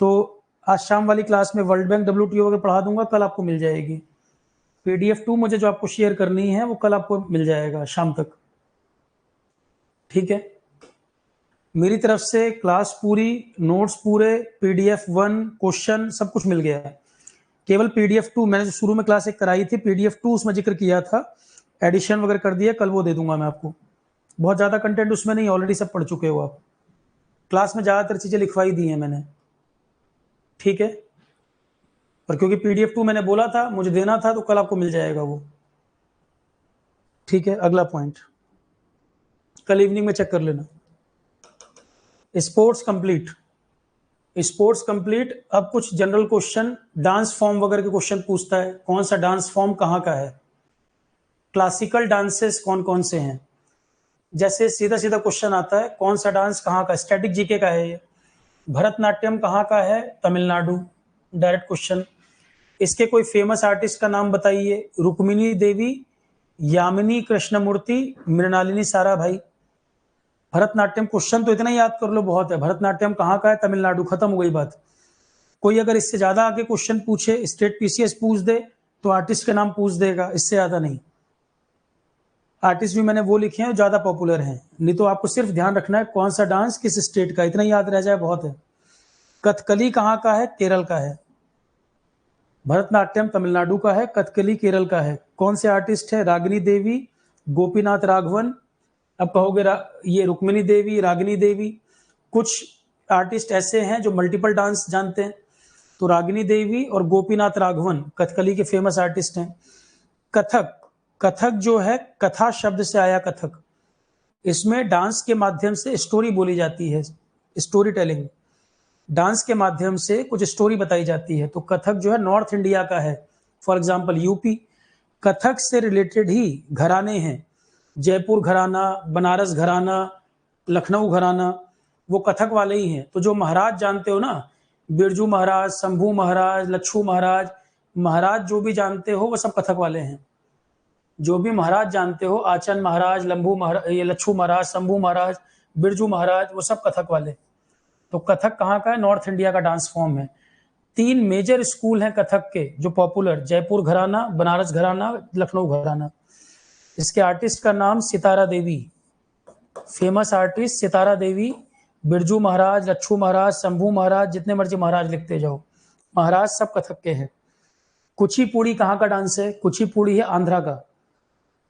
Speaker 1: तो आज शाम वाली क्लास में वर्ल्ड बैंक WTO वगैरह पढ़ा दूंगा, कल आपको मिल जाएगी। पीडीएफ 2 मुझे जो आपको शेयर करनी है वो कल आपको मिल जाएगा शाम तक। ठीक है, मेरी तरफ से क्लास पूरी, नोट्स पूरे, पीडीएफ 1 क्वेश्चन सब कुछ मिल गया है। केवल पीडीएफ 2 मैंने जो शुरू में क्लास एक कराई थी, पीडीएफ 2 उसमें जिक्र किया था, एडिशन वगैरह कर दिया, कल वो दे दूंगा मैं आपको। बहुत ज्यादा कंटेंट उसमें नहीं, ऑलरेडी सब पढ़ चुके हो आप। क्लास में ज्यादातर चीजें लिखवाई दी हैं मैंने। ठीक है, पर क्योंकि पीडीएफ 2 मैंने बोला था मुझे देना था तो कल आपको मिल जाएगा वो। ठीक है, अगला पॉइंट कल इवनिंग में चेक कर लेना। Sports complete, sports complete. अब कुछ जनरल क्वेश्चन, डांस फॉर्म वगैरह के क्वेश्चन पूछता है, कौन सा डांस फॉर्म कहाँ का है, क्लासिकल डांसेस कौन कौन से हैं। जैसे सीधा सीधा क्वेश्चन आता है, कौन सा डांस कहाँ का, स्टैटिक जीके का है ये। भरतनाट्यम कहाँ का है, तमिलनाडु, डायरेक्ट क्वेश्चन। इसके कोई फेमस आर्टिस्ट का नाम बताइए, रुक्मिणी देवी, यामिनी कृष्णमूर्ति, मृणालिनी साराभाई। भरतनाट्यम क्वेश्चन तो इतना ही याद कर लो बहुत है, भरतनाट्यम कहाँ का है, तमिलनाडु, खत्म हो गई बात। कोई अगर इससे ज्यादा आगे क्वेश्चन पूछे, स्टेट पीसीएस पूछ दे तो आर्टिस्ट के नाम पूछ देगा, इससे ज्यादा नहीं। आर्टिस्ट भी मैंने वो लिखे हैं जो ज्यादा पॉपुलर हैं, नहीं तो आपको सिर्फ ध्यान रखना है कौन सा डांस किस स्टेट का, इतना याद रह जाए बहुत है। कथकली कहाँ का है? केरल का है। भरतनाट्यम तमिलनाडु का है, कथकली केरल का है। कौन से आर्टिस्ट है? रागिनी देवी, गोपीनाथ राघवन। अब कहोगे ये रुक्मिणी देवी, रागिनी देवी। कुछ आर्टिस्ट ऐसे हैं जो मल्टीपल डांस जानते हैं, तो रागिनी देवी और गोपीनाथ राघवन कथकली के फेमस आर्टिस्ट हैं। कथक, कथक जो है कथा शब्द से आया कथक, इसमें डांस के माध्यम से स्टोरी बोली जाती है, स्टोरी टेलिंग, डांस के माध्यम से कुछ स्टोरी बताई जाती है। तो कथक जो है नॉर्थ इंडिया का है, फॉर एग्जाम्पल यूपी। कथक से रिलेटेड ही घराने हैं, जयपुर घराना, बनारस घराना, लखनऊ घराना, वो कथक वाले ही हैं। तो जो महाराज जानते हो ना, बिरजू महाराज, शंभू महाराज, लच्छू महाराज, महाराज जो भी जानते हो वो सब कथक वाले हैं। जो भी महाराज जानते हो, आचन महाराज, लंबू महाराज, ये लच्छू महाराज, शंभू महाराज, बिरजू महाराज, वो सब कथक वाले। तो कथक कहाँ का है? नॉर्थ इंडिया का डांस फॉर्म है। 3 मेजर स्कूल हैं कथक के जो पॉपुलर, जयपुर घराना, बनारस घराना, लखनऊ घराना। इसके आर्टिस्ट का नाम सितारा देवी, फेमस आर्टिस्ट सितारा देवी। बिरजू महाराज, लच्छू महाराज, शंभू महाराज, जितने मर्जी महाराज लिखते जाओ, महाराज सब कथक के हैं। कुचिपुड़ी कहाँ का डांस है? कुचिपुड़ी है आंध्रा का।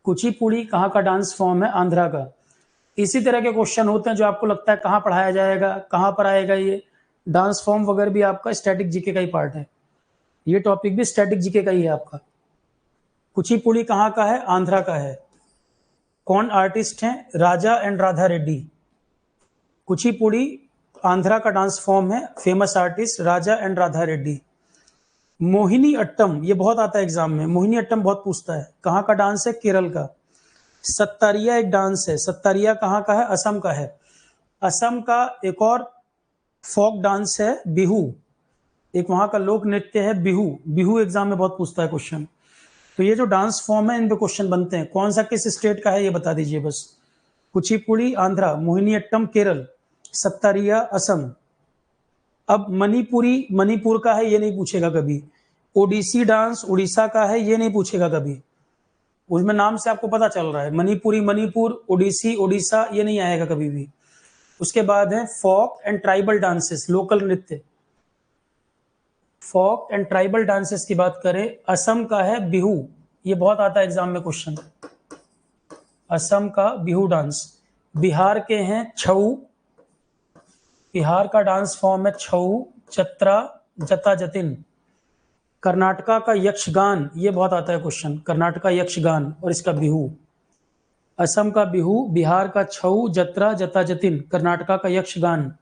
Speaker 1: कुचिपुड़ी कहाँ का डांस फॉर्म है? आंध्रा का। इसी तरह के क्वेश्चन होते हैं जो आपको लगता है कहाँ पढ़ाया जाएगा, कहाँ पर आएगा, ये डांस फॉर्म वगैरह भी आपका स्टैटिक जीके का ही पार्ट है। ये टॉपिक भी स्टैटिक जीके का ही है आपका। कुचिपुड़ी कहाँ का है? आंध्रा का है। कौन आर्टिस्ट हैं? राजा एंड राधा रेड्डी। कुचिपुड़ी आंध्रा का डांस फॉर्म है, famous artist Raja and Radha Reddy. Mohiniyattam, ये बहुत आता है एग्जाम में, मोहिनी अट्टम बहुत पूछता है, कहाँ का डांस है? केरल का। सत्तारिया एक डांस है, सत्तारिया कहाँ का है? असम का है। असम का एक और फोक डांस है बिहू, एक वहां का लोक नृत्य है बिहू। बिहू एग्जाम में बहुत पूछता है क्वेश्चन। तो ये जो डांस फॉर्म है इन पे क्वेश्चन बनते हैं। कौन सा किस स्टेट का है ये बता दीजिए बस। कुचिपुड़ी आंध्रा, मोहिनीअट्टम केरल, सत्तारिया असम। अब मणिपुरी मणिपुर का है, ये नहीं पूछेगा कभी। ओडिसी डांस उड़ीसा का है, ये नहीं पूछेगा कभी। उसमें नाम से आपको पता चल रहा है, मणिपुरी मणिपुर, ओडिसी ओडिशा, ये नहीं आएगा कभी भी। उसके बाद है फोक एंड ट्राइबल डांसेस, लोकल नृत्य। फोक एंड ट्राइबल डांसेस की बात करें, असम का है बिहू, ये बहुत आता है एग्जाम में क्वेश्चन। असम का बिहू डांस। बिहार के हैं छऊ, बिहार का डांस फॉर्म है छऊ, चत्रा, जता जतिन। कर्नाटका का यक्षगान, ये बहुत आता है क्वेश्चन, कर्नाटका यक्षगान और इसका बिहू। असम का बिहू, बिहार का छऊ, जत्रा, जता जतिन, कर्नाटका का यक्षगान।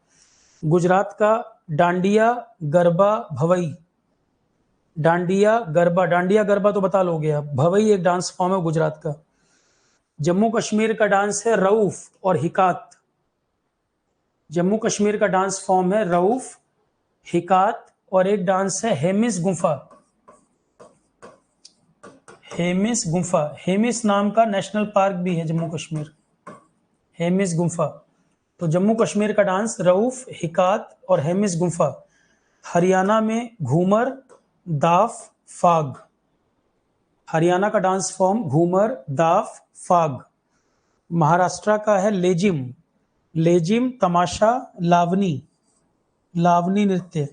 Speaker 1: गुजरात का डांडिया, गरबा, भवई। डांडिया गरबा, डांडिया गरबा तो बता लोगे आप, भवई एक डांस फॉर्म है गुजरात का। जम्मू कश्मीर का डांस है रऊफ और हिकात। जम्मू कश्मीर का डांस फॉर्म है रऊफ, हिकात, और एक डांस है हेमिस गुफा। हेमिस गुफा, हेमिस नाम का नेशनल पार्क भी है जम्मू कश्मीर, हेमिस गुफा। तो जम्मू कश्मीर का डांस रऊफ, हिकात और हेमिस गुफा। हरियाणा में घूमर, दाफ, फाग। हरियाणा का डांस फॉर्म घूमर, दाफ, फाग। महाराष्ट्र का है लेजिम, लेजिम, तमाशा, लावनी, लावनी नृत्य।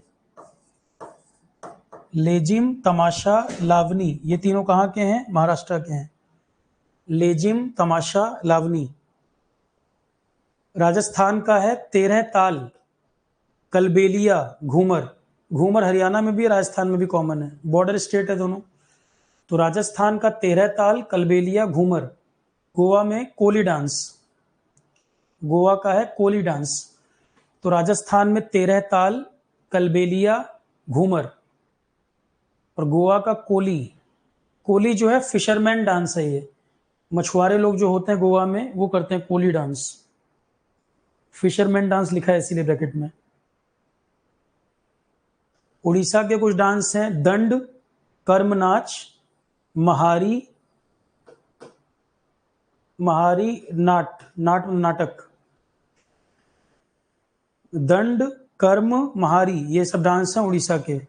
Speaker 1: लेजिम, तमाशा, लावनी, ये तीनों कहाँ के हैं? महाराष्ट्र के हैं। लेजिम, तमाशा, लावनी। राजस्थान का है 13 ताल, कलबेलिया, घूमर। घूमर हरियाणा में भी राजस्थान में भी कॉमन है, बॉर्डर स्टेट है दोनों। तो राजस्थान का 13 ताल, कलबेलिया, घूमर। गोवा में कोली डांस, गोवा का है कोली डांस। तो राजस्थान में 13 ताल, कलबेलिया, घूमर। और गोवा का कोली, कोली जो है फिशरमैन डांस है, ये मछुआरे लोग जो होते हैं गोवा में वो करते हैं कोली डांस। फिशरमैन डांस लिखा है इसीलिए ब्रैकेट में। उड़ीसा के कुछ डांस हैं दंड, कर्मनाच, महारी, महारी नाट, नाट नाटक। दंड, कर्म, महारी, ये सब डांस हैं उड़ीसा के।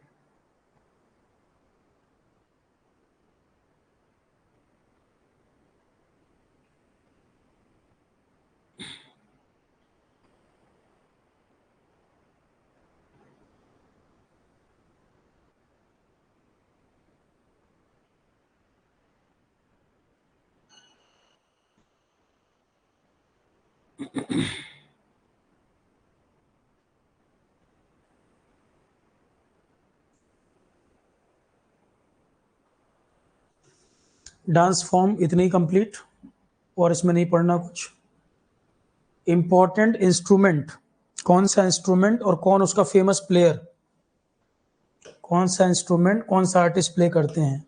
Speaker 1: डांस फॉर्म इतनी ही कंप्लीट, और इसमें नहीं पढ़ना कुछ। इंपॉर्टेंट इंस्ट्रूमेंट, कौन सा इंस्ट्रूमेंट और कौन उसका फेमस प्लेयर, कौन सा इंस्ट्रूमेंट कौन सा आर्टिस्ट प्ले करते हैं।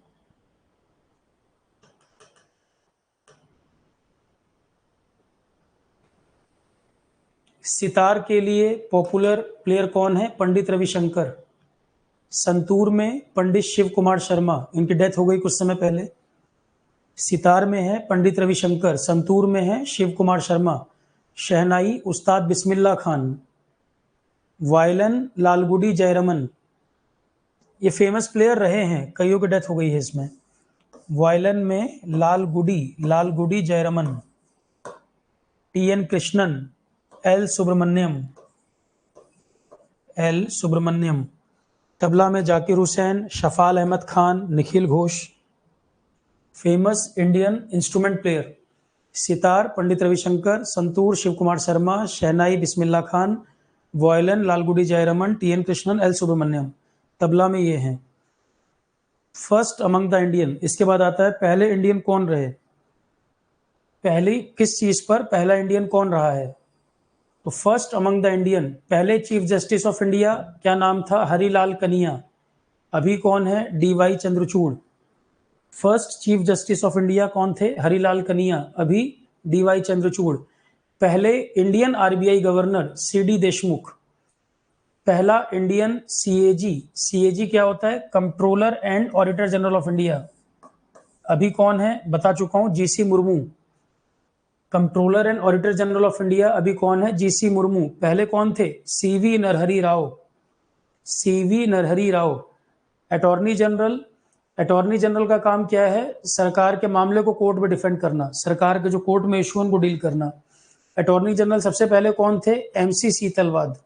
Speaker 1: सितार के लिए पॉपुलर प्लेयर कौन है, पंडित रविशंकर। संतूर में पंडित शिव कुमार शर्मा, इनकी डेथ हो गई कुछ समय पहले। सितार में है पंडित रविशंकर, संतूर में है शिव कुमार शर्मा, शहनाई उस्ताद बिस्मिल्लाह खान, वायलन लालगुडी जयरमन। ये फेमस प्लेयर रहे हैं, कईयों की डेथ हो गई है इसमें। वायलन में लालगुडी जयरमन, टी.एन. कृष्णन, एल सुब्रमण्यम। तबला में Zakir Hussain, Shafaat Ahmed Khan, Nikhil Ghosh. Famous Indian instrument player, sitar Pandit Ravi Shankar, santoor Shiv Kumar Sharma, shehnai Bismillah Khan, violin Lalgudi Jayaraman, T N. Krishnan, L Subramaniam. Tabla में ये हैं। फर्स्ट अमंग द इंडियन, इसके बाद आता है पहले इंडियन कौन रहे। पहली किस चीज पर पहला इंडियन कौन रहा है, तो फर्स्ट अमंग द इंडियन, पहले चीफ जस्टिस ऑफ इंडिया क्या नाम था, हरिलाल कनिया। अभी कौन है, D.Y.. Chandrachud. First chief justice of India कौन थे, हरिलाल कनिया। अभी डी.वाई. चंद्रचूड़। पहले Indian RBI governor CD. Deshmukh. पहला इंडियन सीएजी, सीएजी क्या होता है, controller and auditor general of India. अभी कौन है, बता चुका हूं, GC Murmu. Controller and auditor general of India अभी कौन है, जीसी मुर्मू। पहले कौन थे, CV Narahari Rao, CV Narahari Rao. Attorney general, attorney general का काम क्या है, सरकार के मामले को कोर्ट में डिफेंड करना, सरकार के जो कोर्ट में इशू उनको डील करना। अटॉर्नी जनरल सबसे पहले कौन थे, एमसी सीतलवाद,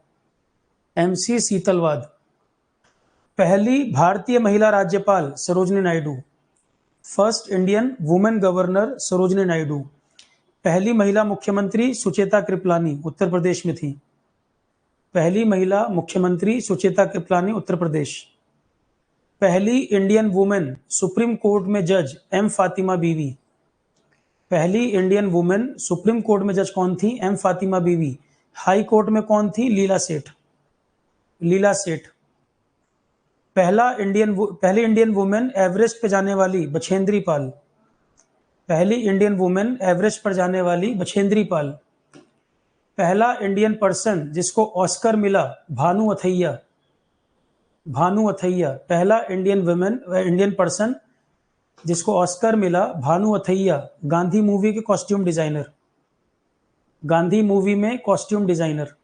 Speaker 1: एमसी सीतलवाद। पहली भारतीय महिला राज्यपाल Sarojini Naidu. First Indian women governor Sarojini Naidu. पहली महिला मुख्यमंत्री सुचेता कृपलानी, उत्तर प्रदेश में थी। पहली महिला मुख्यमंत्री सुचेता कृपलानी, उत्तर प्रदेश। पहली इंडियन वुमेन सुप्रीम कोर्ट में जज एम फातिमा बीवी। पहली इंडियन वुमेन सुप्रीम कोर्ट में जज कौन थी, एम फातिमा बीवी। हाई कोर्ट में कौन थी, लीला सेठ, लीला सेठ। पहली इंडियन वुमेन एवरेस्ट पे जाने वाली बछेंद्री पाल। पहली इंडियन वुमेन एवरेस्ट पर जाने वाली बछेंद्री पाल। पहला इंडियन पर्सन जिसको ऑस्कर मिला, भानु अथैया, भानु अथैया। पहला इंडियन पर्सन जिसको ऑस्कर मिला, भानु अथैया, गांधी मूवी के कॉस्ट्यूम डिजाइनर, गांधी मूवी में costume designer.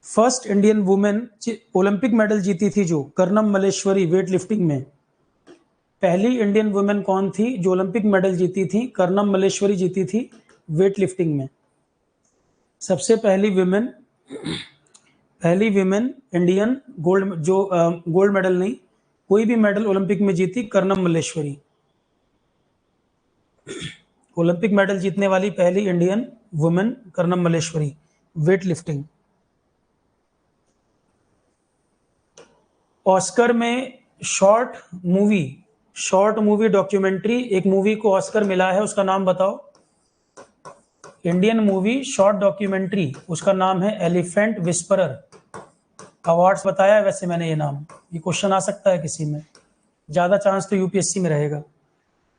Speaker 1: First Indian women Olympic medal जीती थी जो, कर्नम मल्लेश्वरी, वेट लिफ्टिंग में। पहली इंडियन वुमेन कौन थी जो ओलंपिक मेडल जीती थी, कर्नम मल्लेश्वरी जीती थी वेट लिफ्टिंग में। सबसे पहली विमेन इंडियन गोल्ड मेडल नहीं, कोई भी मेडल ओलंपिक में जीती, कर्नम मल्लेश्वरी। ओलंपिक मेडल जीतने वाली पहली Indian women Karnam Malleswari, weight lifting. Oscar में शॉर्ट मूवी डॉक्यूमेंट्री, एक मूवी को ऑस्कर मिला है, उसका नाम बताओ। इंडियन मूवी शॉर्ट डॉक्यूमेंट्री, उसका नाम है एलिफेंट विस्परर। अवार्ड्स बताया है वैसे मैंने ये नाम, ये क्वेश्चन आ सकता है किसी में, ज्यादा चांस तो यूपीएससी में रहेगा।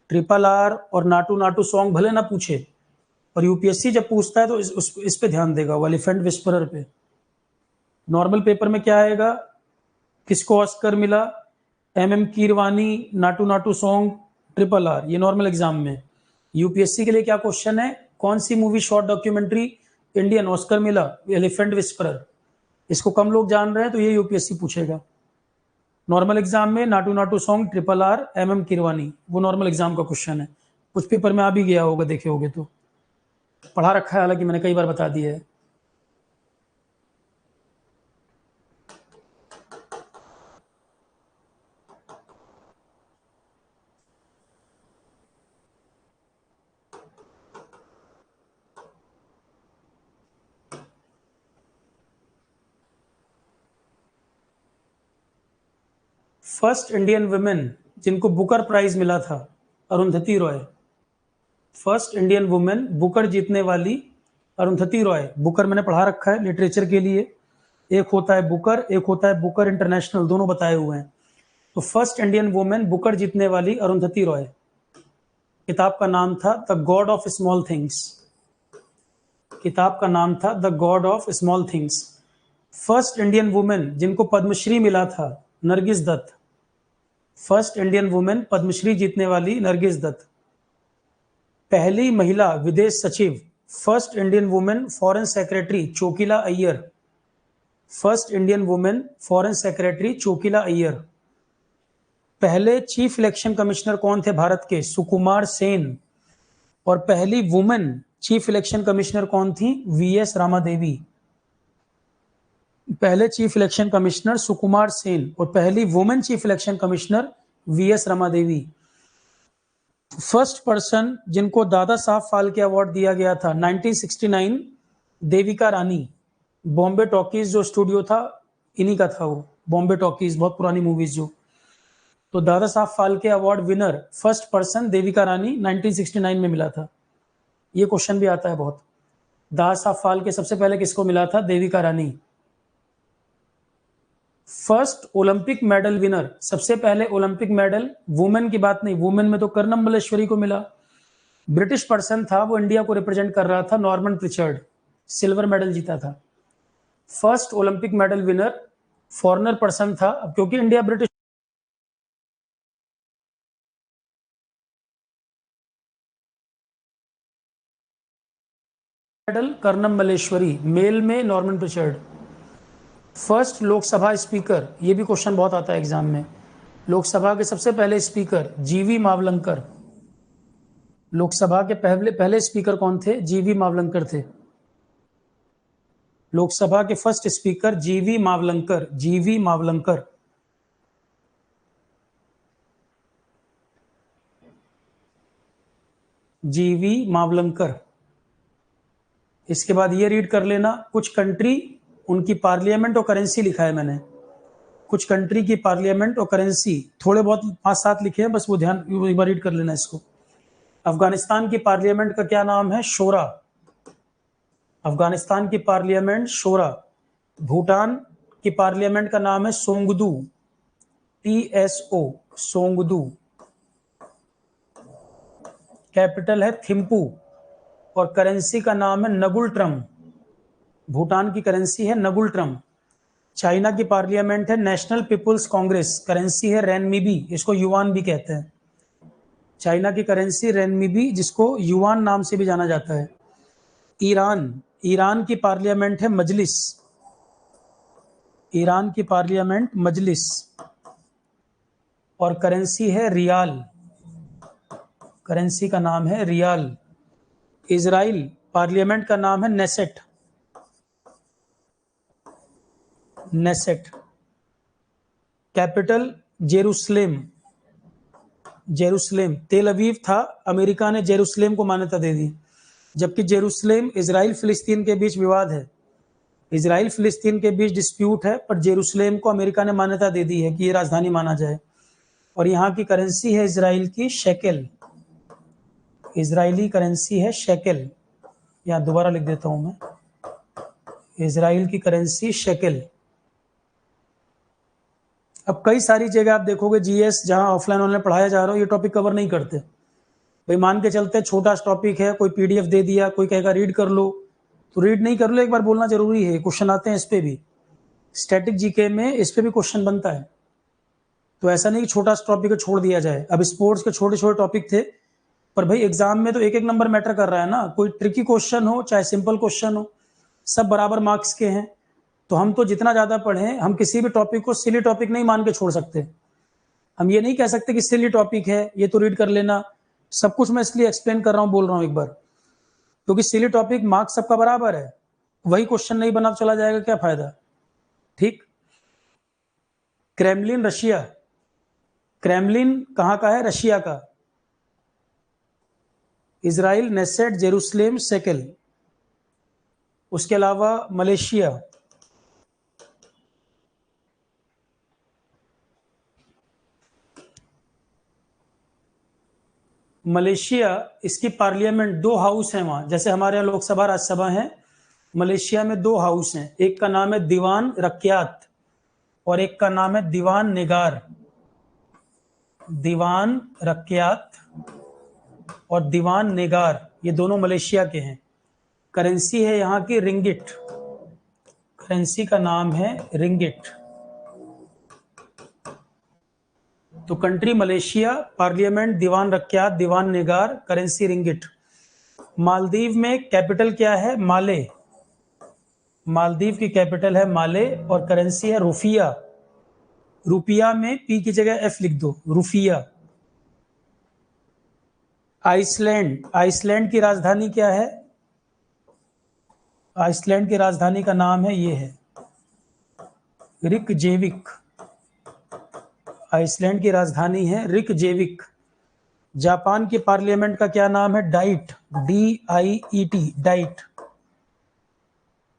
Speaker 1: ट्रिपल आर और नाटू नाटू सॉन्ग भले ना पूछे, और यूपीएससी जब पूछता है तो इस पे ध्यान देगा, वो एलिफेंट विस्परर पे। नॉर्मल पेपर में क्या आएगा, किसको ऑस्कर मिला, MM Keeravani, Naatu Naatu song, triple R, ये नॉर्मल एग्जाम में। यूपीएससी के लिए क्या क्वेश्चन है, कौन सी movie short documentary Indian Oscar मिला, एलिफेंट विस्परर। इसको कम लोग जान रहे हैं तो ये यूपीएससी पूछेगा। नॉर्मल एग्जाम में Naatu Naatu song, triple are, MM Keeravani, वो नॉर्मल एग्जाम का क्वेश्चन है। कुछ पेपर में आ भी गया होगा, देखे होगे तो, पढ़ा रखा है, हालांकि मैंने कई बार बता दिया है। फर्स्ट इंडियन वुमेन जिनको बुकर प्राइज मिला था, Arundhati Roy. First Indian women Booker जीतने वाली अरुंधति रॉय। बुकर मैंने पढ़ा रखा है लिटरेचर के लिए, एक होता है बुकर, एक होता है बुकर इंटरनेशनल, दोनों बताए हुए हैं। तो फर्स्ट इंडियन वुमेन बुकर जीतने वाली अरुंधति रॉय। किताब का नाम था the God of Small Things. किताब का नाम था the God of Small Things. First Indian women जिनको पद्मश्री मिला था, Nargis Dutt. First Indian women Padma Shri जीतने वाली नरगिस दत्त। पहली महिला विदेश सचिव, first Indian women foreign secretary Chokila Iyer. First Indian women foreign secretary Chokila Iyer. पहले चीफ इलेक्शन कमिश्नर कौन थे भारत के? सुकुमार सेन। और पहली वुमेन चीफ इलेक्शन कमिश्नर कौन थी? वीएस रामादेवी। पहले chief election commissioner Sukumar Sen और पहली women chief election commissioner VS Ramadevi. First person जिनको दादा साहब फाल्के अवार्ड दिया गया था 1969, देविका रानी। बॉम्बे टॉकीज जो स्टूडियो था इन्हीं का था वो, बॉम्बे टॉकीज, बहुत पुरानी मूवीज जो। तो Dada Saheb Phalke award winner first person Devika Rani 1969 में मिला था। ये क्वेश्चन भी आता है बहुत। दादा साहब फाल्के सबसे पहले किसको मिला था? Devika Rani. First Olympic medal winner, सबसे पहले ओलंपिक मेडल, वुमेन की बात नहीं, वुमेन में तो कर्नम मल्लेश्वरी को मिला। ब्रिटिश पर्सन था, वो इंडिया को रिप्रेजेंट कर रहा था, नॉर्मन प्रिचर्ड, सिल्वर मेडल जीता था। First Olympic medal winner foreigner person था, अब क्योंकि India British medal Karnam Malleswari, male में Norman Pritchard. First Lok Sabha speaker, ये भी क्वेश्चन बहुत आता है एग्जाम में, लोकसभा के सबसे पहले स्पीकर जीवी मावलंकर। लोकसभा के पहले स्पीकर कौन थे? जीवी मावलंकर थे। लोकसभा के फर्स्ट स्पीकर जीवी मावलंकर, जीवी मावलंकर। जीवी मावलंकर। इसके बाद ये रीड कर लेना, कुछ कंट्री उनकी पार्लियामेंट और करेंसी लिखा है मैंने, कुछ कंट्री की पार्लियामेंट और करेंसी, थोड़े बहुत 5-7 लिखे हैं, बस वो ध्यान एक बार रीड कर लेना इसको। अफगानिस्तान की पार्लियामेंट का क्या नाम है? शोरा। अफगानिस्तान की पार्लियामेंट शोरा। भूटान की पार्लियामेंट का नाम है सोंगदू, TSO, सोंगदू। कैपिटल है थिम्पू और करेंसी का नाम है नगुल ट्रम। भूटान की करेंसी है नगुल ट्रम। चाइना की पार्लियामेंट है नेशनल पीपुल्स कांग्रेस, करेंसी है रेनमीबी, इसको युआन भी कहते हैं। चाइना की करेंसी रेनमीबी, जिसको युआन नाम से भी जाना जाता है। ईरान की पार्लियामेंट है मजलिस। ईरान की पार्लियामेंट मजलिस और करेंसी है रियाल, करेंसी का नाम है रियाल। इजराइल पार्लियामेंट का नाम है Knesset, Knesset. Capital Jerusalem, Jerusalem. तेल अवीव था, अमेरिका ने जेरूसलेम को मान्यता दे दी, जबकि जेरूसलेम इजराइल फिलिस्तीन के बीच विवाद है, इजराइल फिलिस्तीन के बीच डिस्प्यूट है, पर जेरूसलेम को अमेरिका ने मान्यता दे दी है कि ये राजधानी माना जाए। और यहाँ की करेंसी है इजराइल की शेकेल, इजरायली करेंसी है शेकेल। यहाँ दोबारा लिख देता हूं मैं, इजराइल की करेंसी शेकेल। अब कई सारी जगह आप देखोगे जीएस जहां ऑफलाइन ऑनलाइन पढ़ाया जा रहा हो, ये टॉपिक कवर नहीं करते। भाई मान के चलते छोटा टॉपिक है, कोई पीडीएफ दे दिया, कोई कहेगा रीड कर लो, तो रीड नहीं कर लो, एक बार बोलना जरूरी है। क्वेश्चन आते हैं इस पे भी, स्टैटिक जीके में इस पे भी क्वेश्चन बनता है। तो ऐसा नहीं कि छोटा टॉपिक को छोड़ दिया जाए। अब स्पोर्ट्स के छोटे छोटे टॉपिक थे, पर भाई एग्जाम में तो एक एक नंबर मैटर कर रहा है ना, कोई ट्रिकी क्वेश्चन हो चाहे सिंपल क्वेश्चन हो, सब बराबर मार्क्स के हैं। तो हम तो जितना ज्यादा पढ़ें, हम किसी भी टॉपिक को सिली टॉपिक नहीं मान के छोड़ सकते। हम ये नहीं कह सकते कि सिली टॉपिक है ये तो रीड कर लेना। सब कुछ मैं इसलिए एक्सप्लेन कर रहा हूं, बोल रहा हूं एक बार, क्योंकि सिली टॉपिक मार्क्स सबका बराबर है, वही क्वेश्चन नहीं बना चला जाएगा, क्या फायदा। ठीक। क्रेमलिन रशिया, क्रेमलिन कहां का है? रशिया का। Israel Knesset Jerusalem shekel. उसके अलावा मलेशिया, मलेशिया, इसकी पार्लियामेंट, दो हाउस हैं वहां, जैसे हमारे यहाँ लोकसभा राज्यसभा है, मलेशिया में दो हाउस हैं, एक का नाम है दीवान रक्यात और एक का नाम है दीवान निगार। दीवान रक्यात और दीवान निगार, ये दोनों मलेशिया के हैं। करेंसी है यहाँ की रिंगिट, करेंसी का नाम है रिंगिट। तो कंट्री मलेशिया, पार्लियामेंट दीवान रक्यात, दीवान निगार, करेंसी रिंगिट। मालदीव में कैपिटल क्या है? माले। मालदीव की कैपिटल है माले और करेंसी है रुफिया। रुपया में पी की जगह एफ लिख दो, रुफिया। आइसलैंड, आइसलैंड की राजधानी क्या है? आइसलैंड की राजधानी का नाम है, ये है रिकजेविक। आइसलैंड की राजधानी है रिकजेविक। जापान की पार्लियामेंट का क्या नाम है? Diet, DIET, diet.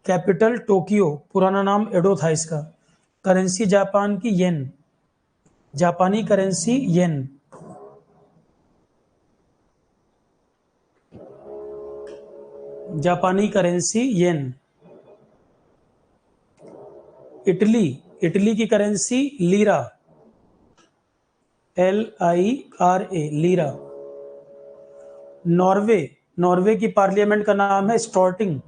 Speaker 1: Capital Tokyo, पुराना नाम एडो था इसका। करेंसी जापान की येन, जापानी करेंसी येन। जापानी करेंसी येन। इटली, इटली की currency lira, LIRA, lira. Norway, Norway की पार्लियामेंट का नाम है स्टॉर्टिंग।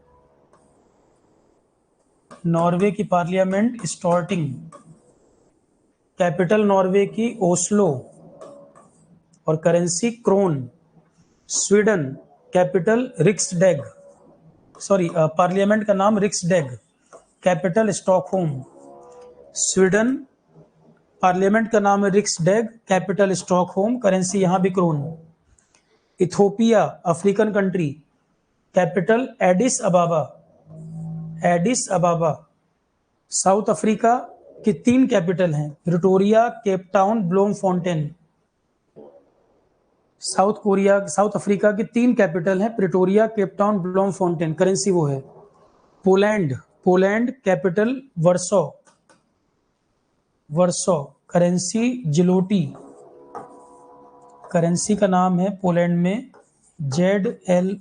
Speaker 1: नॉर्वे की पार्लियामेंट स्टॉर्टिंग। कैपिटल नॉर्वे की ओस्लो और currency krone. Sweden, capital Riksdag, sorry parliament का नाम Riksdag, capital Stockholm. Sweden, parliament का नाम है रिक्सडेग, कैपिटल स्टॉकहोम, करेंसी यहां भी krone. Ethiopia, African country, capital Addis Ababa, Addis Ababa. South Africa की 3 कैपिटल हैं, Pretoria, Cape Town, Bloemfontein. South Africa की 3 कैपिटल हैं, Pretoria, Cape Town, Bloemfontein, currency वो है। Poland, Poland capital Warsaw, Warsaw, currency zloty. करेंसी का नाम है पोलैंड में ZLOTY,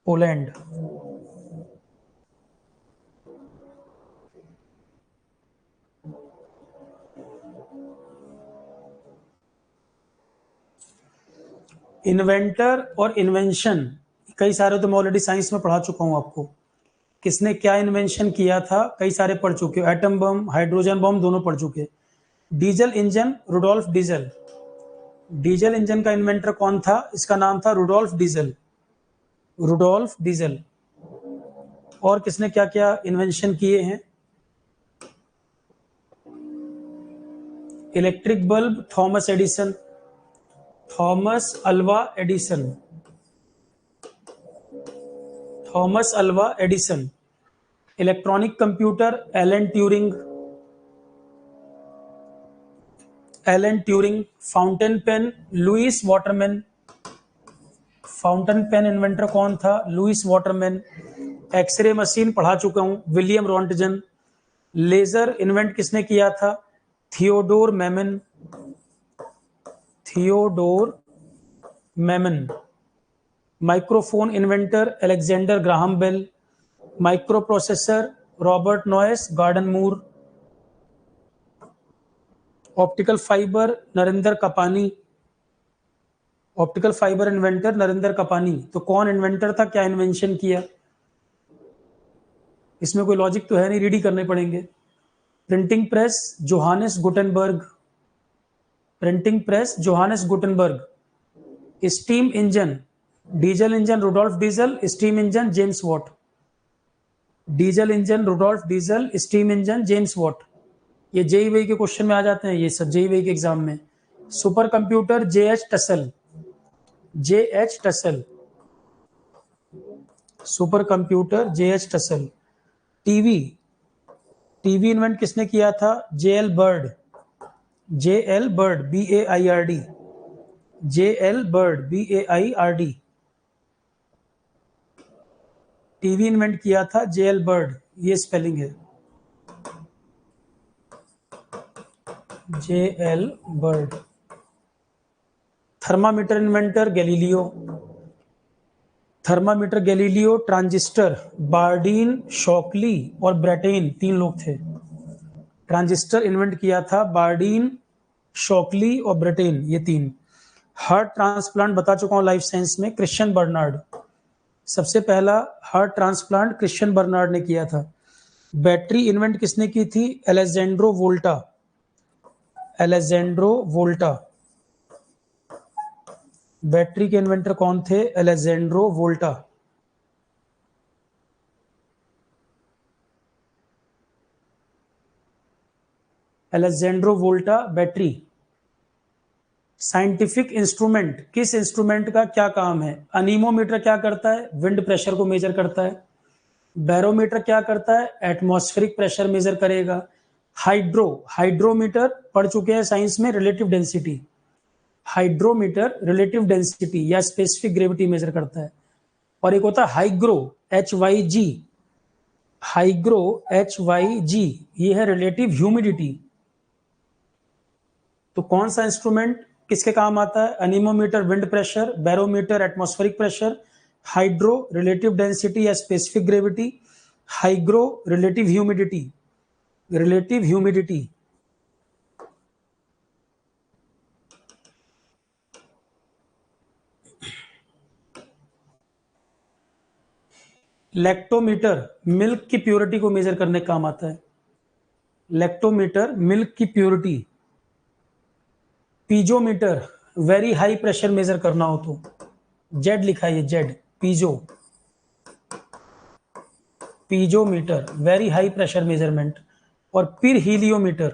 Speaker 1: पोलैंड। इन्वेंटर और इन्वेंशन, कई सारे तो मैं ऑलरेडी साइंस में पढ़ा चुका हूं आपको। किसने क्या इन्वेंशन किया था, कई सारे पढ़ चुके हो। एटम बम, हाइड्रोजन बम, दोनों पढ़ चुके। Diesel engine, Rudolf Diesel. Diesel engine का इन्वेंटर कौन था? इसका नाम था रुडोल्फ डीजल, रुडोल्फ डीजल। और किसने क्या क्या इन्वेंशन किए हैं? Electric bulb, Thomas Edison, Thomas Alva Edison, Thomas Alva Edison. Electronic computer, Alan Turing, Alan Turing. Fountain pen, Louis Waterman. Fountain pen inventor कौन था? Louis Waterman. एक्सरे मशीन पढ़ा चुका हूं, विलियम रॉन्टजन। लेजर इन्वेंट किसने किया था? Theodore Maiman, Theodore Maiman. Microphone inventor Alexander Graham Bell. Micro processor Robert Noyce, Gordon Moore. Optical fibre Narendra Kapany, optical fibre inventor Narendra Kapany. तो कौन इन्वेंटर था, क्या इन्वेंशन किया? इसमें कोई लॉजिक तो है नहीं, रीड ही करने पड़ेंगे। Printing press, Johannes Gutenberg, printing press Johannes Gutenberg. Steam engine, diesel engine Rudolf Diesel, steam engine James Watt. Diesel engine Rudolf Diesel, steam engine James Watt. ये जेईई के क्वेश्चन में आ जाते हैं, ये सब जेईई के एग्जाम में। सुपर कंप्यूटर, JH टसल, JH टसल। सुपर कंप्यूटर JH टसल। टीवी, टीवी इन्वेंट किसने किया था? JL Baird, JL Baird, BAIRD, JL Baird, BAIRD। TV invent किया था JL बर्ड, ये स्पेलिंग है। JL Baird. Thermometer inventor Galileo. Thermometer Galileo. Transistor Bardeen, Shockley और ब्रेटेन, 3 लोग थे। ट्रांजिस्टर इन्वेंट किया था बार्डीन, शॉकली और ब्रेटेन, ये 3। हार्ट ट्रांसप्लांट बता चुका हूं लाइफ साइंस में, क्रिश्चियन बर्नार्ड। सबसे पहला हार्ट ट्रांसप्लांट क्रिश्चियन बर्नार्ड ने किया था। बैटरी इन्वेंट किसने की थी? Alessandro Volta. Alessandro Volta. Battery के इन्वेंटर कौन थे? Alessandro Volta. Alessandro Volta battery. Scientific instrument, किस इंस्ट्रूमेंट का क्या काम है? अनीमोमीटर क्या करता है? विंड प्रेशर को मेजर करता है। बैरोमीटर क्या करता है? एटमॉस्फेरिक प्रेशर मेजर करेगा। हाइड्रोमीटर पढ़ चुके हैं साइंस में, relative density. Hydrometer relative density या स्पेसिफिक ग्रेविटी मेजर करता है। और एक होता है हाइग्रो, HYG। हाइग्रो, HYG, ये है रिलेटिव ह्यूमिडिटी। तो कौन सा इंस्ट्रूमेंट किसके काम आता है? Anemometer wind pressure, barometer atmospheric pressure, hydro relative density या specific gravity, hygro relative humidity. Relative humidity. Lactometer milk की प्योरिटी को मेजर करने का काम आता है। लैक्टोमीटर मिल्क की purity. Piezometer very high pressure measure करना हो तो, जेड लिखा है, Z, piezo. Piezometer very high pressure measurement. और पिर हीलियोमीटर।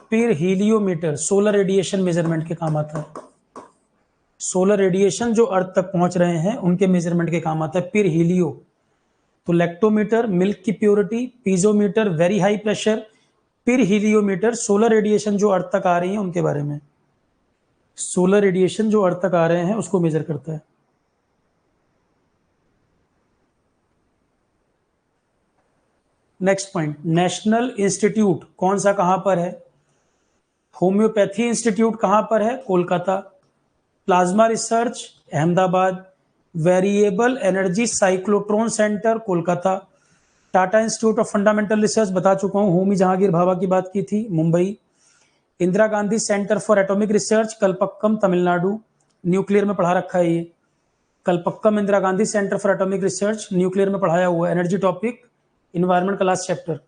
Speaker 1: पिर हीलियोमीटर सोलर रेडिएशन मेजरमेंट के काम आता है। सोलर रेडिएशन जो अर्थ तक पहुंच रहे हैं उनके मेजरमेंट के काम आता है पिर हीलियो। तो लैक्टोमीटर मिल्क की purity, piezometer very high pressure, पिर हीलियोमीटर सोलर रेडिएशन जो अर्थ तक आ रही है उनके बारे में। सोलर रेडिएशन जो अर्थ तक आ रहे हैं उसको मेजर करता है। नेक्स्ट पॉइंट, नेशनल इंस्टीट्यूट कौन सा कहां पर है? होम्योपैथी इंस्टीट्यूट कहां पर है? Kolkata. Plasma research Ahmedabad. Variable energy cyclotron centre Kolkata. Tata institute of fundamental research बता चुका हूं, होमी जहांगीर भाभा की बात की थी, Mumbai. Indira Gandhi centre for atomic research Kalpakkam, Tamil Nadu. Nuclear में पढ़ा रखा है ये, Kalpakkam Indira Gandhi centre for atomic research, nuclear में पढ़ाया हुआ है, एनर्जी टॉपिक, इन्वायरमेंट का लास्ट चैप्टर।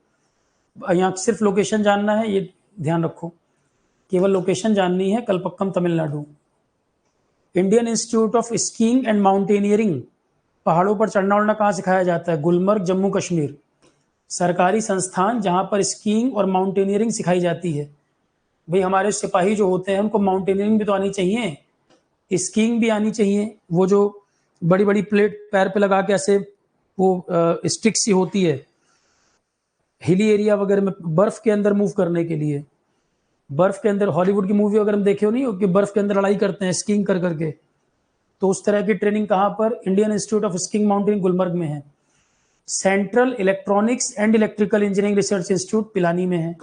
Speaker 1: यहाँ सिर्फ लोकेशन जानना है, ये ध्यान रखो, केवल लोकेशन जाननी है, Kalpakkam Tamil Nadu. Indian institute of skiing and mountaineering, पहाड़ों पर चढ़ना उड़ना कहाँ सिखाया जाता है? गुलमर्ग, जम्मू कश्मीर। सरकारी संस्थान जहां पर स्कीइंग और माउंटेनियरिंग सिखाई जाती है। भाई हमारे सिपाही जो होते हैं उनको माउंटेनियरिंग भी तो आनी चाहिए, स्कीइंग भी आनी चाहिए। वो जो बड़ी बड़ी प्लेट पैर पे लगा के ऐसे वो स्टिक सी होती है, हिली एरिया वगैरह में बर्फ के अंदर मूव करने के लिए। बर्फ के अंदर हॉलीवुड की मूवी अगर हम देखे हो नहीं हो कि बर्फ के अंदर लड़ाई करते हैं स्कीइंग कर करके, तो उस तरह की ट्रेनिंग कहां पर? Indian institute of skiing mountaineering Gulmarg में है। Central electronics and electrical engineering research institute Pilani में है।